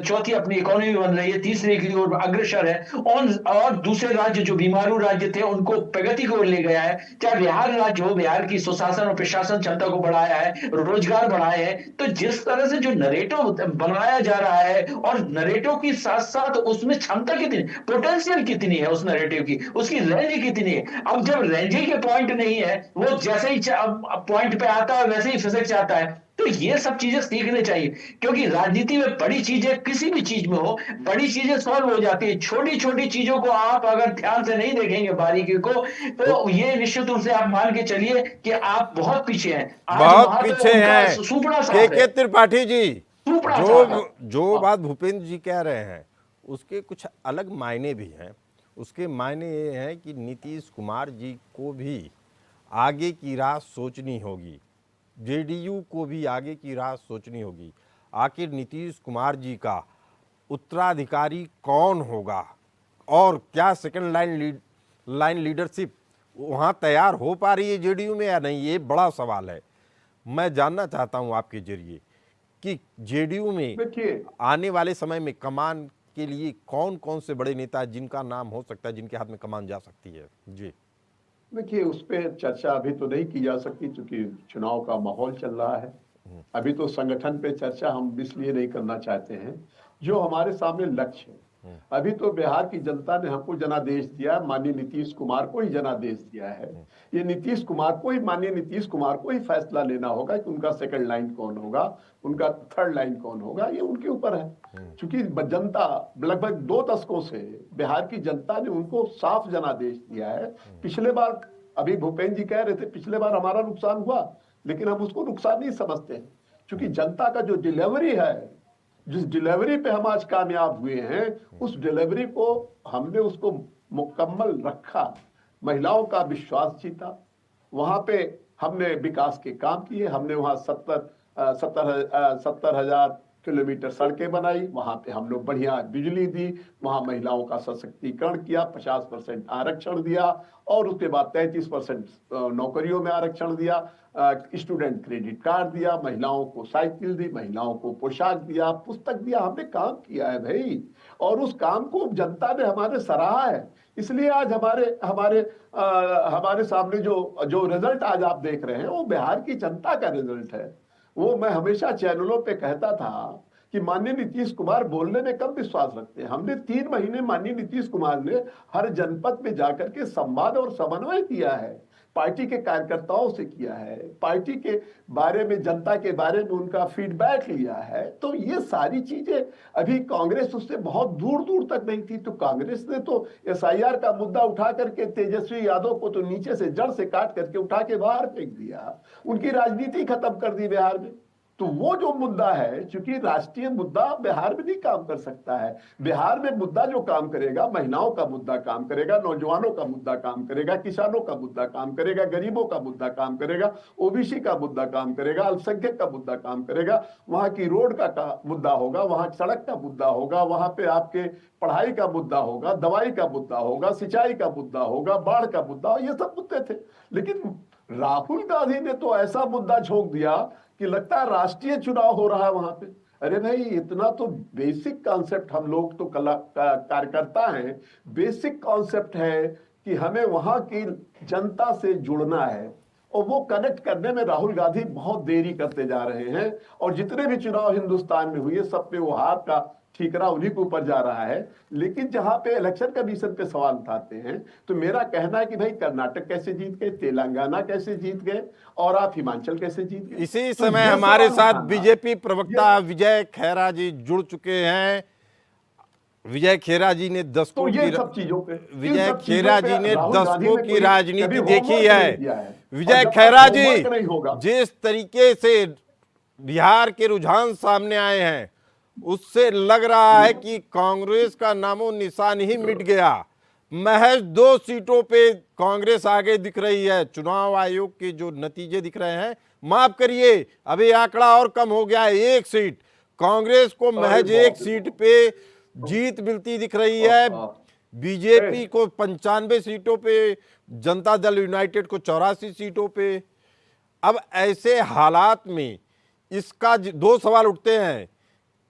चौथी अपनी इकोनॉमी बन रही है, तीसरे की ओर अग्रसर है, और दूसरे राज्य जो बीमारू राज्य थे उनको प्रगति की ओर ले गया है। चाहे बिहार राज्य हो, बिहार की सुशासन और प्रशासन क्षमता को बढ़ाया है, रोजगार बढ़ाए हैं। तो जिस तरह से जो नरेटिव बनाया जा रहा है, और नरेटिव के साथ साथ उसमें क्षमता कितनी, पोटेंशियल कितनी है उस नरेटिव की, उसकी रेंज कितनी है। अब जब रेंज के पॉइंट नहीं है, वो जैसे ही पॉइंट पे आता है वैसे ही फिसक जाता है। तो ये सब चीजें सीखने चाहिए, क्योंकि राजनीति में बड़ी चीजें, किसी भी चीज में हो, बड़ी चीजें सॉल्व हो जाती है। छोटी छोटी चीजों को आप अगर ध्यान से नहीं देखेंगे, बारीकी को, तो ये निश्चित रूप से आप मान के चलिए कि आप बहुत पीछे हैं। आज बहुत वहां पे पीछे उनका हैं। सुपड़ा साफ के है, त्रिपाठी जी, सुपड़ा साफ है। जो बात भूपेंद्र जी कह रहे हैं उसके कुछ अलग मायने भी हैं। उसके मायने ये हैं कि नीतीश कुमार जी को भी आगे की राह सोचनी होगी, जेडीयू को भी आगे की राह सोचनी होगी। आखिर नीतीश कुमार जी का उत्तराधिकारी कौन होगा, और क्या सेकंड लाइन लीडरशिप वहाँ तैयार हो पा रही है जेडीयू में या नहीं, ये बड़ा सवाल है। मैं जानना चाहता हूँ आपके जरिए कि जेडीयू में देखिए, आने वाले समय में कमान के लिए कौन कौन से बड़े नेता जिनका नाम हो सकता है, जिनके हाथ में कमान जा सकती है। जी देखिए, उस पर चर्चा अभी तो नहीं की जा सकती क्योंकि चुनाव का माहौल चल रहा है। अभी तो संगठन पे चर्चा हम इसलिए नहीं करना चाहते हैं, जो हमारे सामने लक्ष्य है। अभी तो बिहार की जनता ने हमको जनादेश दिया, माननीय नीतीश कुमार को ही जनादेश दिया है। ये नीतीश कुमार को ही, माननीय नीतीश कुमार को ही फैसला लेना होगा कि उनका सेकंड लाइन कौन होगा, उनका थर्ड लाइन कौन होगा, ये उनके ऊपर है। क्योंकि जनता लगभग 2 दशकों से बिहार की जनता ने उनको साफ जनादेश दिया है। पिछले बार, अभी भूपेंद्र जी कह रहे थे, पिछले बार हमारा नुकसान हुआ, लेकिन हम उसको नुकसान नहीं समझते हैं, क्योंकि जनता का जो डिलीवरी है, जिस डिलीवरी पे हम आज कामयाब हुए हैं, उस डिलीवरी को हमने उसको मुकम्मल रखा। महिलाओं का विश्वास जीता, वहां पे हमने विकास के काम किए। हमने वहां 70,000 किलोमीटर सड़कें बनाई, वहां पे हम लोग बढ़िया बिजली दी, वहां महिलाओं का सशक्तिकरण किया, 50% आरक्षण दिया, और उसके बाद 33% नौकरियों में आरक्षण दिया, स्टूडेंट क्रेडिट कार्ड दिया, महिलाओं को साइकिल दी, महिलाओं को पोशाक दिया, पुस्तक दिया। हमने काम किया है भाई, और उस काम को जनता ने हमारे सराहा है। इसलिए आज हमारे सामने जो रिजल्ट आज आप देख रहे हैं, वो बिहार की जनता का रिजल्ट है। वो मैं हमेशा चैनलों पे कहता था कि माननीय नीतीश कुमार बोलने में कम विश्वास रखते हैं। हमने 3 महीने माननीय नीतीश कुमार ने हर जनपद में जाकर के संवाद और समन्वय किया है, पार्टी के कार्यकर्ताओं से किया है, पार्टी के बारे में, जनता के बारे में उनका फीडबैक लिया है। तो ये सारी चीजें, अभी कांग्रेस उससे बहुत दूर दूर तक नहीं थी, तो कांग्रेस ने तो एसआईआर का मुद्दा उठा करके तेजस्वी यादव को तो नीचे से, जड़ से काट करके उठा के बाहर फेंक दिया, उनकी राजनीति खत्म कर दी बिहार में। तो वो जो मुद्दा है, क्योंकि राष्ट्रीय मुद्दा बिहार में नहीं काम कर सकता है। बिहार में मुद्दा जो काम करेगा, महिलाओं का मुद्दा काम करेगा, नौजवानों का मुद्दा काम करेगा, किसानों का मुद्दा काम करेगा, गरीबों का मुद्दा काम करेगा, ओबीसी का मुद्दा काम करेगा, अल्पसंख्यक का मुद्दा काम करेगा। वहां की रोड का मुद्दा होगा, वहां सड़क का मुद्दा होगा, वहां पे आपके पढ़ाई का मुद्दा होगा, दवाई का मुद्दा होगा, सिंचाई का मुद्दा होगा, बाढ़ का मुद्दा, ये सब मुद्दे थे। लेकिन राहुल गांधी ने तो ऐसा मुद्दा झोंक दिया कि लगता है राष्ट्रीय चुनाव हो रहा है वहां पे। अरे भाई, इतना तो बेसिक कॉन्सेप्ट, हम लोग तो कार्यकर्ता हैं, बेसिक कॉन्सेप्ट है कि हमें वहां की जनता से जुड़ना है, और वो कनेक्ट करने में राहुल गांधी बहुत देरी करते जा रहे हैं। और जितने भी चुनाव हिंदुस्तान में हुए, सब पे वो हार का ठीकरा उन्हीं के ऊपर जा रहा है। लेकिन जहां पे इलेक्शन कमीशन पे सवाल उठाते हैं, तो मेरा कहना है कि भाई, कर्नाटक कैसे जीत गए, तेलंगाना कैसे जीत गए, और आप हिमाचल कैसे जीत गए। इसी तो समय ये हमारे सवाल साथ उठाना, बीजेपी प्रवक्ता विजय खेरा जी जुड़ चुके हैं। विजय खेरा जी ने तो दशकों ये की सब चीजों पे, विजय खेरा जी ने राहुल गांधी दशकों ने की कोई राजनीति कभी देखी होमवर्क नहीं है। किया है। और विजय जब तक खेरा जी, होमवर्क नहीं होगा, जिस तरीके से बिहार के रुझान सामने आए हैं, उससे लग रहा है कि कांग्रेस का नामो निशान ही मिट गया। महज 2 सीटों पे कांग्रेस आगे दिख रही है। चुनाव आयोग के जो नतीजे दिख रहे हैं, माफ करिए, अभी आंकड़ा और कम हो गया है, 1 सीट। कांग्रेस को महज एक सीट पे जीत मिलती दिख रही है, बीजेपी को 95 सीटों पे, जनता दल यूनाइटेड को 84 सीटों पे। अब ऐसे हालात में इसका दो सवाल उठते हैं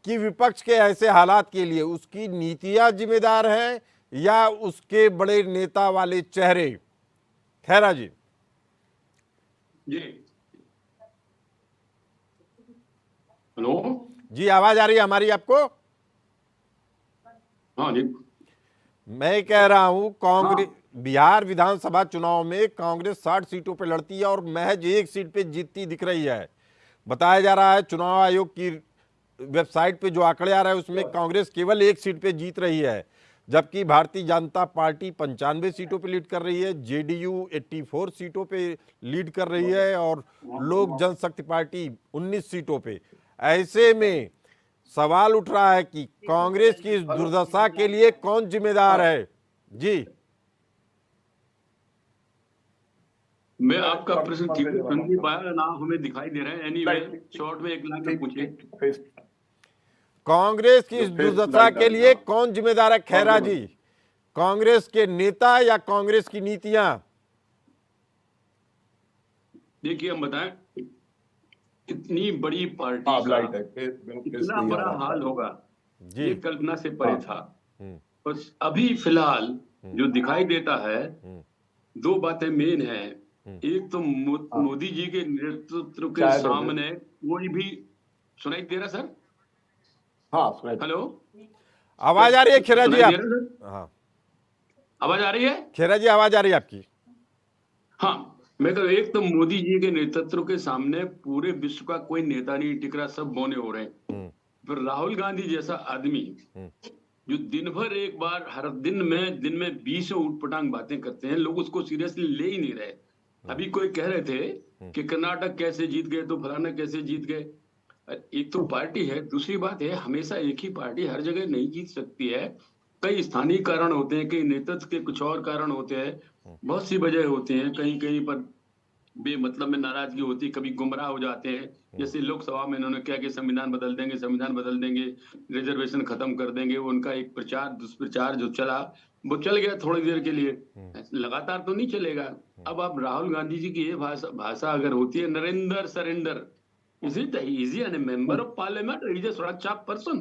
कि विपक्ष के ऐसे हालात के लिए उसकी नीतियां जिम्मेदार हैं या उसके बड़े नेता वाले चेहरे। खैरा जी। जी हेलो जी, आवाज आ रही है हमारी आपको? हाँ जी मैं कह रहा हूं कांग्रेस बिहार विधानसभा चुनाव में कांग्रेस 60 सीटों पर लड़ती है और महज एक सीट पे जीतती दिख रही है। बताया जा रहा है चुनाव आयोग की वेबसाइट पे जो आंकड़े आ रहे हैं उसमें कांग्रेस केवल एक सीट पे जीत रही है, जबकि भारतीय जनता पार्टी 95 सीटों पे लीड कर रही है, जेडीयू 84 सीटों पे लीड कर रही है और लोक जनशक्ति पार्टी 19 सीटों पे। ऐसे में सवाल उठ रहा है कि कांग्रेस की इस दुर्दशा के लिए कौन जिम्मेदार है? जी, मैं आपका प्रश्न ठीक से सुन नहीं पाया ना, हमें दिखाई दे रहा है। एनीवे शॉर्ट में एक लाइन में पूछिए। कांग्रेस की इस दुर्दशा के लिए कौन जिम्मेदार है खैरा जी? कांग्रेस के नेता या कांग्रेस की नीतियां? देखिए हम बताएं, इतनी बड़ी पार्टी का इतना बड़ा हाल होगा जी, ये कल्पना से परे था। बस अभी फिलहाल जो दिखाई देता है, दो बातें मेन है। एक तो मोदी जी के नेतृत्व के सामने कोई भी सुनाई दे रहा सर? हाँ, हेलो, आवाज आ रही है खेरा जी? आप हाँ, आवाज आ रही है? खेरा जी आवाज आ रही है आपकी? हाँ, मैं तो एक तो मोदी जी के नेतृत्व के सामने पूरे विश्व का कोई नेता नहीं टिक रहा, सब बौने हो रहे हैं। फिर राहुल गांधी जैसा आदमी जो दिन भर एक बार हर दिन में 20 उठपटांग बातें करते हैं, लोग उसको सीरियसली ले ही नहीं रहे। अभी कोई कह रहे थे कि कर्नाटक कैसे जीत गए, तो फलाना कैसे जीत गए। एक तो पार्टी है, दूसरी बात है हमेशा एक ही पार्टी हर जगह नहीं जीत सकती है। कई स्थानीय कारण होते हैं, कई नेतृत्व के कुछ और कारण होते हैं, बहुत सी वजह होती हैं। कहीं कहीं पर बेमतलब में नाराजगी होती है, कभी गुमराह हो जाते हैं। जैसे लोकसभा में इन्होंने क्या कि संविधान बदल देंगे, रिजर्वेशन खत्म कर देंगे। उनका एक प्रचार दुष्प्रचार जो चला वो चल गया थोड़ी देर के लिए, लगातार तो नहीं चलेगा। अब आप राहुल गांधी जी की ये भाषा अगर होती है, Narendra surrender, is it easy an member of parliament, is a सुरक्षा पर्सन।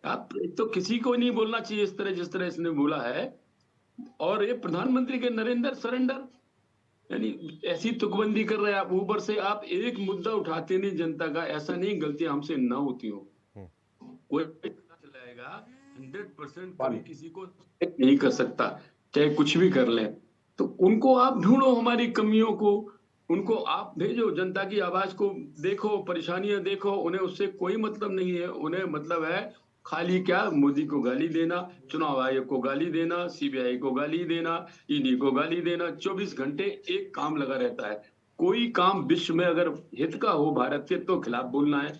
आप तो किसी को नहीं बोलना चाहिए इस तरह जिस तरह इसने बोला है। और ये प्रधानमंत्री के नरेंद्र सरेंडर, यानी ऐसी तुकबंदी कर रहे हैं आप। ऊपर से आप एक मुद्दा उठाते नहीं जनता का, ऐसा नहीं गलतियां हमसे न होती हो। कोई चलाएगा 100% कभी किसी को नहीं कर सकता, चाहे कुछ भी कर ले। तो उनको आप ढूंढो, हमारी कमियों को उनको आप भेजो, जनता की आवाज को देखो, परेशानियां देखो। उन्हें उससे कोई मतलब नहीं है, उन्हें मतलब है खाली क्या, मोदी को गाली देना, चुनाव आयोग को गाली देना, सीबीआई को गाली देना, ईडी को गाली देना। 24 घंटे एक काम लगा रहता है। कोई काम विश्व में अगर हित का हो भारत के तो खिलाफ बोलना है।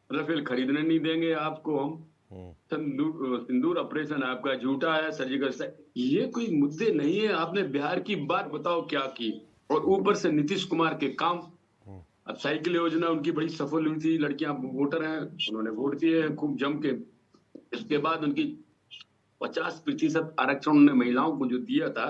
राफेल खरीदने नहीं देंगे आपको हम, सिंदूर ऑपरेशन आपका झूठा है, सर्जिकल स्ट्राइक, ये कोई मुद्दे नहीं है। आपने बिहार की बात बताओ क्या की, और ऊपर से नीतीश कुमार के काम। अब साइकिल योजना उनकी बड़ी सफल हुई थी, लड़कियां वोटर हैं, उन्होंने वोट दिए खूब जम के। इसके बाद उनकी 50% आरक्षण उन्होंने महिलाओं को जो दिया था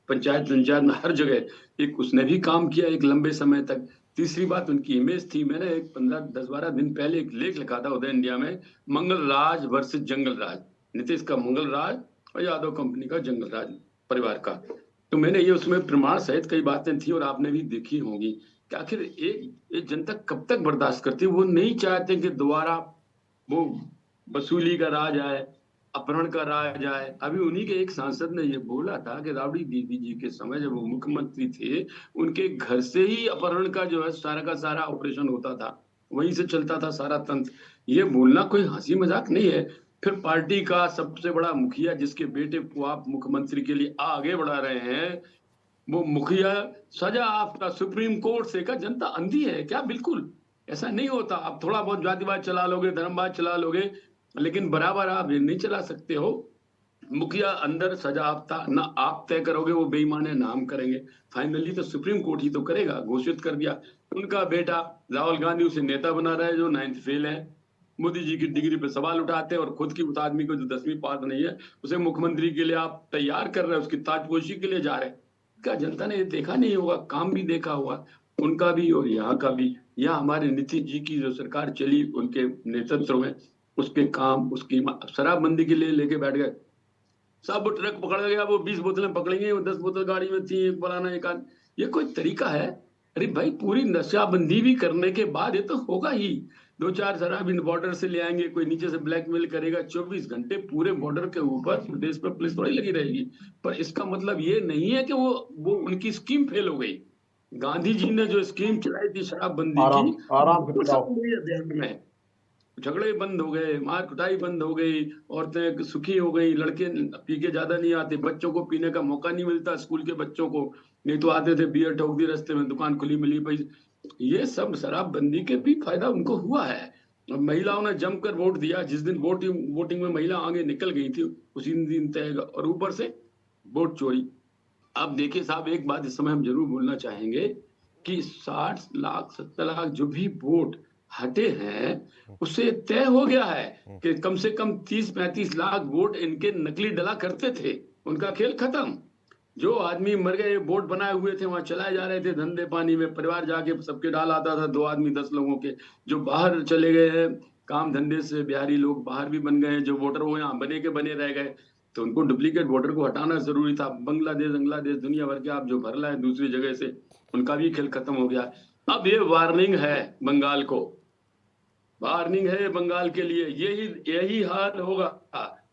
पंचायत में हर जगह, एक उसने भी काम किया एक लंबे समय तक। तीसरी बात उनकी इमेज थी। मैंने एक 10-12 दिन पहले एक लेख लिखा था उदय इंडिया में, मंगल राज वर्सेस जंगल राज, नीतीश का मंगल राज और यादव कंपनी का जंगल राज परिवार का। तो मैंने ये उसमें प्रमाण सहित कई बातें थी और आपने भी देखी होंगी कि आखिर एक जनता कब तक बर्दाश्त करती है। वो नहीं चाहते कि दोबारा वो वसूली का राज आए, अपहरण का राज आए। अभी उन्हीं के एक सांसद ने ये बोला था कि राबड़ी दीदी जी के समय जब वो मुख्यमंत्री थे, उनके घर से ही अपहरण का जो है सारा का सारा ऑपरेशन होता था, वहीं से चलता था सारा तंत्र। ये बोलना कोई हंसी मजाक नहीं है। फिर पार्टी का सबसे बड़ा मुखिया जिसके बेटे को आप मुख्यमंत्री के लिए आगे बढ़ा रहे हैं, वो मुखिया सजा आपका सुप्रीम कोर्ट से का। जनता अंधी है क्या? बिल्कुल ऐसा नहीं होता। आप थोड़ा बहुत जातिवाद चला लोगे, धर्मवाद चला लोगे, लेकिन बराबर आप ये नहीं चला सकते हो। मुखिया अंदर सजा आपता ना आप तय करोगे, वो बेईमान है नाम करेंगे, फाइनली तो सुप्रीम कोर्ट ही तो करेगा। घोषित कर दिया उनका बेटा राहुल गांधी उसे नेता बना रहा है जो 9th फेल है। मोदी जी की डिग्री पे सवाल उठाते हैं और खुद की उस आदमी को जो 10वीं पास नहीं है उसे मुख्यमंत्री के लिए आप तैयार कर रहे हैं, उसकी ताजपोशी के लिए जा रहे हैं। क्या जनता ने ये देखा नहीं होगा? काम भी देखा होगा उनका भी और यहाँ का भी। यहाँ हमारे नीतीश जी की जो सरकार चली उनके नेतृत्व में, उसके काम, उसकी शराबबंदी के लिए लेके बैठ गए। सब वो ट्रक पकड़ गया, वो 20 बोतलें पकड़ेंगे, वो 10 बोतल गाड़ी में थी, एक फलाना एक आध। ये कोई तरीका है? अरे भाई, पूरी नशाबंदी भी करने के बाद ये तो होगा ही। 2-4 शराब इन बॉर्डर से ले आएंगे, कोई नीचे से ब्लैकमेल करेगा। 24 घंटे पूरे बॉर्डर के ऊपर प्रदेश पर पुलिस थोड़ी लगी रहेगी। पर इसका मतलब ये नहीं है कि वो उनकी स्कीम फेल हो गई। गांधी जी ने जो स्कीम चलाई थी शराबबंदी की, आराम से वो बताओ। सब हुई है बिहार में। झगड़े बंद हो गए, मार कुटाई बंद हो गई, औरतें सुखी हो गई, लड़के पी के ज्यादा नहीं आते, बच्चों को पीने का मौका नहीं मिलता, स्कूल के बच्चों को। नहीं तो आते थे, बियर ठोक दी रास्ते में, दुकान खुली मिली पैसे। ये सब शराबबंदी के भी फायदा उनको हुआ है। और महिलाओं ने जमकर वोट दिया। जिस दिन वोटिंग में महिला आगे निकल गई थी, उसी दिन तय। और ऊपर से वोट चोरी। अब देखिए साहब, एक बात इस समय हम जरूर बोलना चाहेंगे कि 60 लाख 70 लाख जो भी वोट हटे हैं, उससे तय हो गया है कि कम से कम 30-35 लाख वोट इनके नकली डला करते थे। उनका खेल खत्म। जो आदमी मर गए, वोट बनाए हुए थे, वहां चलाए जा रहे थे धंधे पानी में। परिवार जाके सबके डाल आता था, 2 आदमी 10 लोगों के। जो बाहर चले गए हैं काम धंधे से, बिहारी लोग बाहर भी बन गए। जो वोटर वो यहाँ बने के बने रह गए। तो उनको डुप्लीकेट वोटर को हटाना जरूरी था। बांग्लादेश दुनिया भर के आप जो भर लाए दूसरी जगह से, उनका भी खेल खत्म हो गया। अब ये वार्निंग है बंगाल को, वार्निंग है बंगाल के लिए। यही हाल होगा।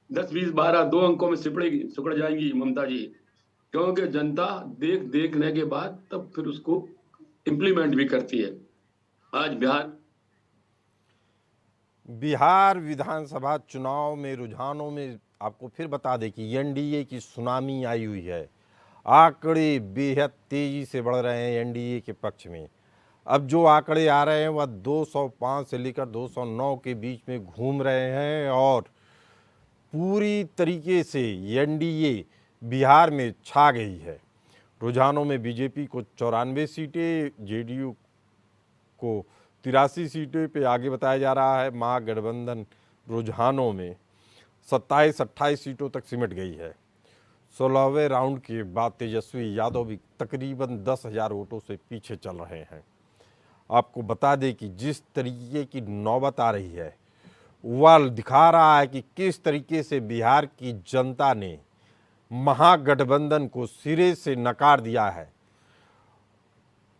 10, 20, 12 2 अंकों में सिकुड़ जाएंगी ममता जी। क्योंकि जनता देखने के बाद तब फिर उसको इम्प्लीमेंट भी करती है। आज बिहार विधानसभा चुनाव में रुझानों में आपको फिर बता दें कि एनडीए की सुनामी आई हुई है। आंकड़े बेहद तेजी से बढ़ रहे हैं एनडीए के पक्ष में। अब जो आंकड़े आ रहे हैं वह 205 से लेकर 209 के बीच में घूम रहे हैं और पूरी तरीके से एनडीए बिहार में छा गई है। रुझानों में बीजेपी को 94 सीटें, जेडीयू को 83 सीटें पे आगे बताया जा रहा है। महागठबंधन रुझानों में 27-28 सीटों तक सिमट गई है। 16वें राउंड के बाद तेजस्वी यादव भी तकरीबन 10,000 वोटों से पीछे चल रहे हैं। आपको बता दें कि जिस तरीके की नौबत आ रही है वह दिखा रहा है कि किस तरीके से बिहार की जनता ने महागठबंधन को सिरे से नकार दिया है।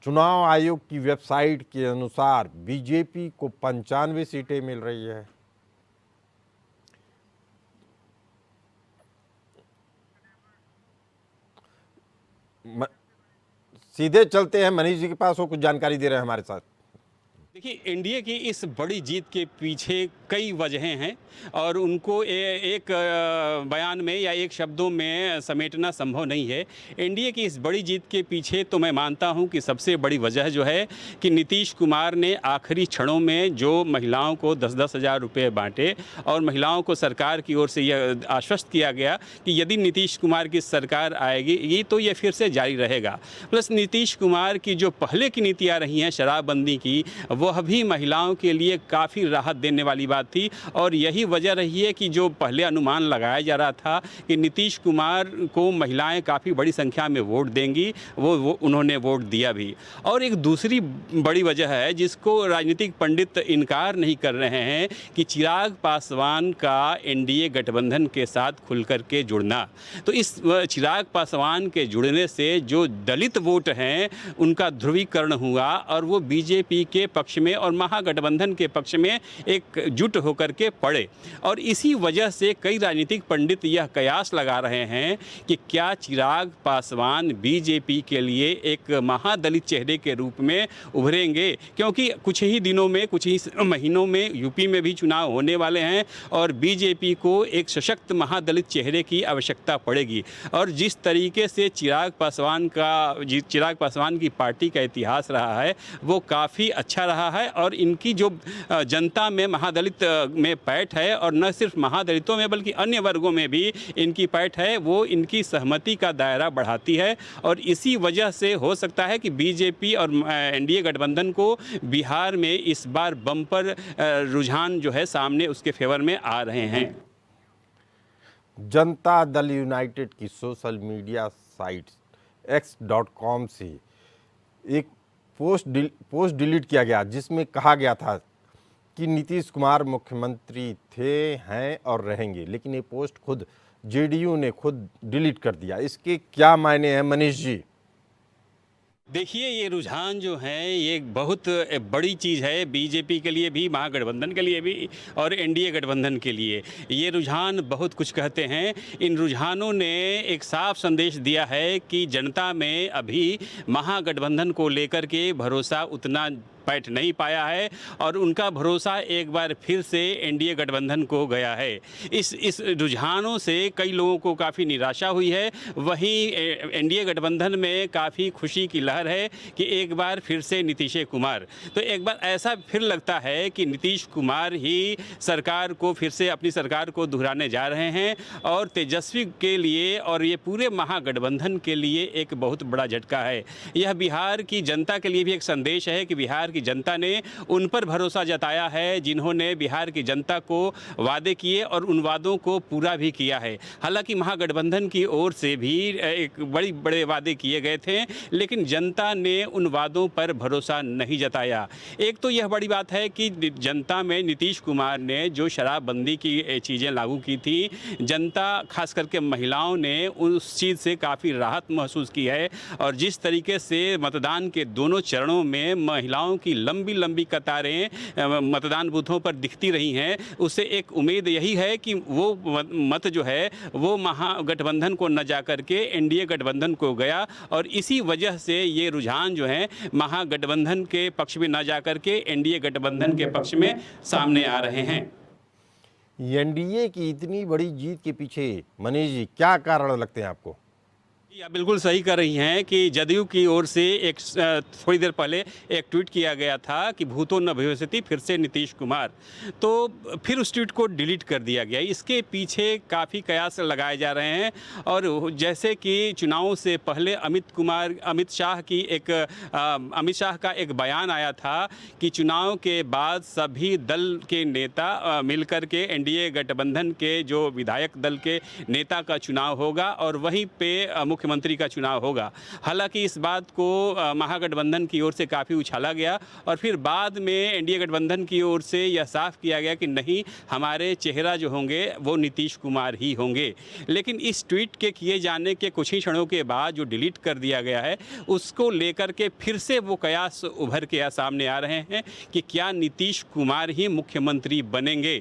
चुनाव आयोग की वेबसाइट के अनुसार बीजेपी को 95 सीटें मिल रही है। सीधे चलते हैं मनीष जी के पास, वो कुछ जानकारी दे रहे हैं हमारे साथ। देखिए, एनडीए की इस बड़ी जीत के पीछे कई वजहें हैं और उनको एक बयान में या एक शब्दों में समेटना संभव नहीं है। एनडीए की इस बड़ी जीत के पीछे तो मैं मानता हूं कि सबसे बड़ी वजह जो है कि नीतीश कुमार ने आखिरी क्षणों में जो महिलाओं को 10-10 हज़ार रुपये बांटे और महिलाओं को सरकार की ओर से यह आश्वस्त किया गया कि यदि नीतीश कुमार की सरकार आएगी तो ये फिर से जारी रहेगा। प्लस नीतीश कुमार की जो पहले की नीतियाँ रही हैं शराबबंदी की, वह भी महिलाओं के लिए काफ़ी राहत देने वाली बात थी। और यही वजह रही है कि जो पहले अनुमान लगाया जा रहा था कि नीतीश कुमार को महिलाएं काफ़ी बड़ी संख्या में वोट देंगी, वो उन्होंने वोट दिया भी। और एक दूसरी बड़ी वजह है जिसको राजनीतिक पंडित इनकार नहीं कर रहे हैं कि चिराग पासवान का एनडीए गठबंधन के साथ खुल कर के जुड़ना। तो इस चिराग पासवान के जुड़ने से जो दलित वोट हैं उनका ध्रुवीकरण हुआ और वो बीजेपी के पक्ष में और महागठबंधन के पक्ष में एकजुट होकर के पड़े। और इसी वजह से कई राजनीतिक पंडित यह कयास लगा रहे हैं कि क्या चिराग पासवान बीजेपी के लिए एक महादलित चेहरे के रूप में उभरेंगे, क्योंकि कुछ ही दिनों में, कुछ ही महीनों में यूपी में भी चुनाव होने वाले हैं और बीजेपी को एक सशक्त महादलित चेहरे की आवश्यकता पड़ेगी। और जिस तरीके से चिराग पासवान की पार्टी का इतिहास रहा है वो काफ़ी अच्छा रहा रहा है और इनकी जो जनता में महादलित में पैठ है, और न सिर्फ महादलितों में बल्कि अन्य वर्गों में भी इनकी पैठ है, वो इनकी सहमति का दायरा बढ़ाती है। और इसी वजह से हो सकता है कि बीजेपी और एनडीए गठबंधन को बिहार में इस बार बम्पर रुझान जो है सामने उसके फेवर में आ रहे हैं। जनता दल यूनाइटेड की सोशल मीडिया साइट x.com से एक पोस्ट डिलीट किया गया जिसमें कहा गया था कि नीतीश कुमार मुख्यमंत्री थे, हैं और रहेंगे, लेकिन ये पोस्ट खुद जेडीयू ने खुद डिलीट कर दिया। इसके क्या मायने हैं मनीष जी? देखिए, ये रुझान जो है ये एक बहुत बड़ी चीज़ है बीजेपी के लिए भी, महागठबंधन के लिए भी और एनडीए गठबंधन के लिए। ये रुझान बहुत कुछ कहते हैं। इन रुझानों ने एक साफ संदेश दिया है कि जनता में अभी महागठबंधन को लेकर के भरोसा उतना पैठ नहीं पाया है और उनका भरोसा एक बार फिर से एनडीए गठबंधन को गया है। इस रुझानों से कई लोगों को काफ़ी निराशा हुई है। वहीं एनडीए गठबंधन में काफ़ी खुशी की लहर है कि एक बार फिर से नीतीश कुमार, तो एक बार ऐसा फिर लगता है कि नीतीश कुमार ही सरकार को फिर से अपनी सरकार को दोहराने जा रहे हैं और तेजस्वी के लिए और ये पूरे महागठबंधन के लिए एक बहुत बड़ा झटका है। यह बिहार की जनता के लिए भी एक संदेश है कि बिहार की जनता ने उन पर भरोसा जताया है जिन्होंने बिहार की जनता को वादे किए और उन वादों को पूरा भी किया है। हालांकि महागठबंधन की ओर से भी एक बड़े वादे किए गए थे, लेकिन जनता ने उन वादों पर भरोसा नहीं जताया। एक तो यह बड़ी बात है कि जनता में नीतीश कुमार ने जो शराबबंदी की चीज़ें लागू की थी, जनता खास करके महिलाओं ने उस चीज़ से काफ़ी राहत महसूस की है और जिस तरीके से मतदान के दोनों चरणों में महिलाओं की लंबी लंबी कतारें मतदान बूथों पर दिखती रही हैं, उससे एक उम्मीद यही है कि वो मत जो है वो महागठबंधन को न जा करके एनडीए गठबंधन को गया और इसी वजह से ये रुझान जो है महागठबंधन के पक्ष में न जा करके एनडीए गठबंधन के पक्ष में सामने आ रहे हैं। एनडीए की इतनी बड़ी जीत के पीछे मनीष जी क्या कारण लगते हैं आपको? आप बिल्कुल सही कर रही हैं कि जदयू की ओर से एक थोड़ी देर पहले एक ट्वीट किया गया था कि भूतो न भविष्यति, फिर से नीतीश कुमार, तो फिर उस ट्वीट को डिलीट कर दिया गया। इसके पीछे काफ़ी कयास लगाए जा रहे हैं और जैसे कि चुनावों से पहले अमित शाह का एक बयान आया था कि चुनाव के बाद सभी दल के नेता मिलकर के एनडीए गठबंधन के जो विधायक दल के नेता का चुनाव होगा और वहीं पे मुख्यमंत्री का चुनाव होगा। हालांकि इस बात को महागठबंधन की ओर से काफ़ी उछाला गया और फिर बाद में एनडीए गठबंधन की ओर से यह साफ किया गया कि नहीं, हमारे चेहरा जो होंगे वो नीतीश कुमार ही होंगे। लेकिन इस ट्वीट के किए जाने के कुछ ही क्षणों के बाद जो डिलीट कर दिया गया है उसको लेकर के फिर से वो कयास उभर के सामने आ रहे हैं कि क्या नीतीश कुमार ही मुख्यमंत्री बनेंगे।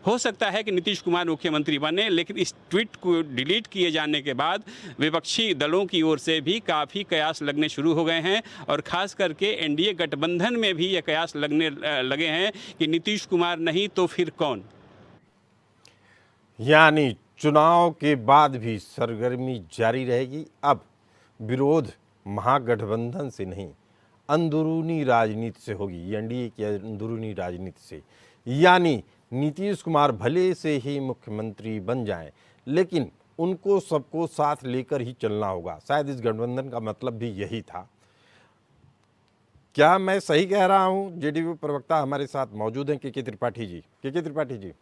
हो सकता है कि नीतीश कुमार मुख्यमंत्री बने, लेकिन इस ट्वीट को डिलीट किए जाने के बाद विपक्षी दलों की ओर से भी काफ़ी कयास लगने शुरू हो गए हैं और ख़ास करके एनडीए गठबंधन में भी ये कयास लगने लगे हैं कि नीतीश कुमार नहीं तो फिर कौन। यानी चुनाव के बाद भी सरगर्मी जारी रहेगी। अब विरोध महागठबंधन से नहीं, अंदरूनी राजनीति से होगी, एनडीए की अंदरूनी राजनीति से। यानी नीतीश कुमार भले से ही मुख्यमंत्री बन जाएं, लेकिन उनको सबको साथ लेकर ही चलना होगा। शायद इस गठबंधन का मतलब भी यही था। क्या मैं सही कह रहा हूं? जेडीयू प्रवक्ता हमारे साथ मौजूद हैं के त्रिपाठी जी। के त्रिपाठी जी,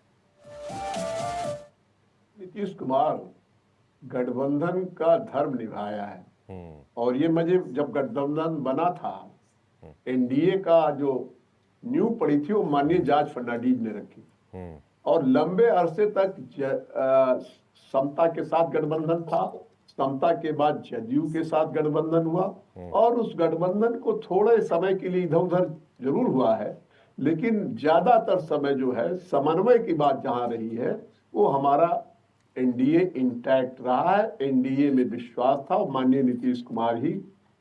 नीतीश कुमार गठबंधन का धर्म निभाया है और ये मुझे जब गठबंधन बना था, एनडीए का जो नींव पड़ी थी वो माननीय जॉर्ज फर्नांडीज ने रखी और लंबे अरसे तक समता के साथ गठबंधन था। समता के बाद जदयू के साथ गठबंधन हुआ और उस गठबंधन को थोड़े समय के लिए इधर उधर जरूर हुआ है, लेकिन ज्यादातर समय जो है समन्वय की बात जहां रही है वो हमारा एनडीए इंटैक्ट रहा है। एनडीए में विश्वास था और माननीय नीतीश कुमार ही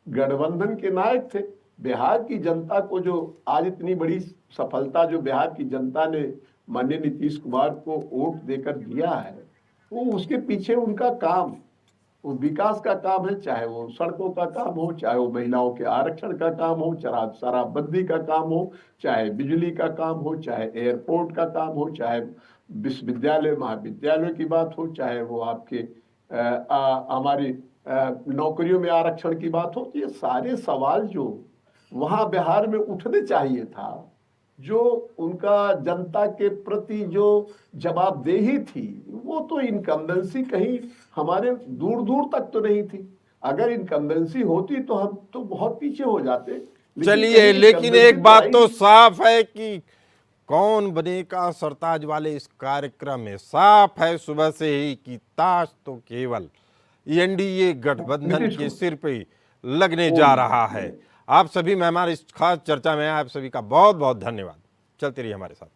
गठबंधन के नायक थे। बिहार की जनता को जो आज इतनी बड़ी सफलता जो बिहार की जनता ने माननीय नीतीश कुमार को वोट देकर दिया है, वो उसके पीछे उनका काम, वो विकास का काम है, चाहे वो सड़कों का काम हो, चाहे वो महिलाओं के आरक्षण का काम हो, चाहे शराबबंदी का काम हो, चाहे बिजली का काम हो, चाहे एयरपोर्ट का काम हो, चाहे विश्वविद्यालय महाविद्यालय की बात हो, चाहे वो आपके हमारी नौकरियों में आरक्षण की बात हो। ये सारे सवाल जो वहां बिहार में उठने चाहिए था, जो उनका जनता के प्रति जो जवाबदेही थी, वो तो इनकम्बेंसी कहीं हमारे दूर दूर तक तो नहीं थी। अगर इनकम्बेंसी होती तो हम तो बहुत पीछे हो जाते। चलिए, कहीं लेकिन incumbency एक बात तो आई साफ है कि कौन बनेगा सरताज वाले इस कार्यक्रम में साफ है सुबह से ही कि ताश तो केवल एनडीए गठबंधन नीतीश के को। सिर पे लगने जा रहा है। आप सभी मेहमान इस खास चर्चा में, आप सभी का बहुत बहुत धन्यवाद। चलते रहिए हमारे साथ।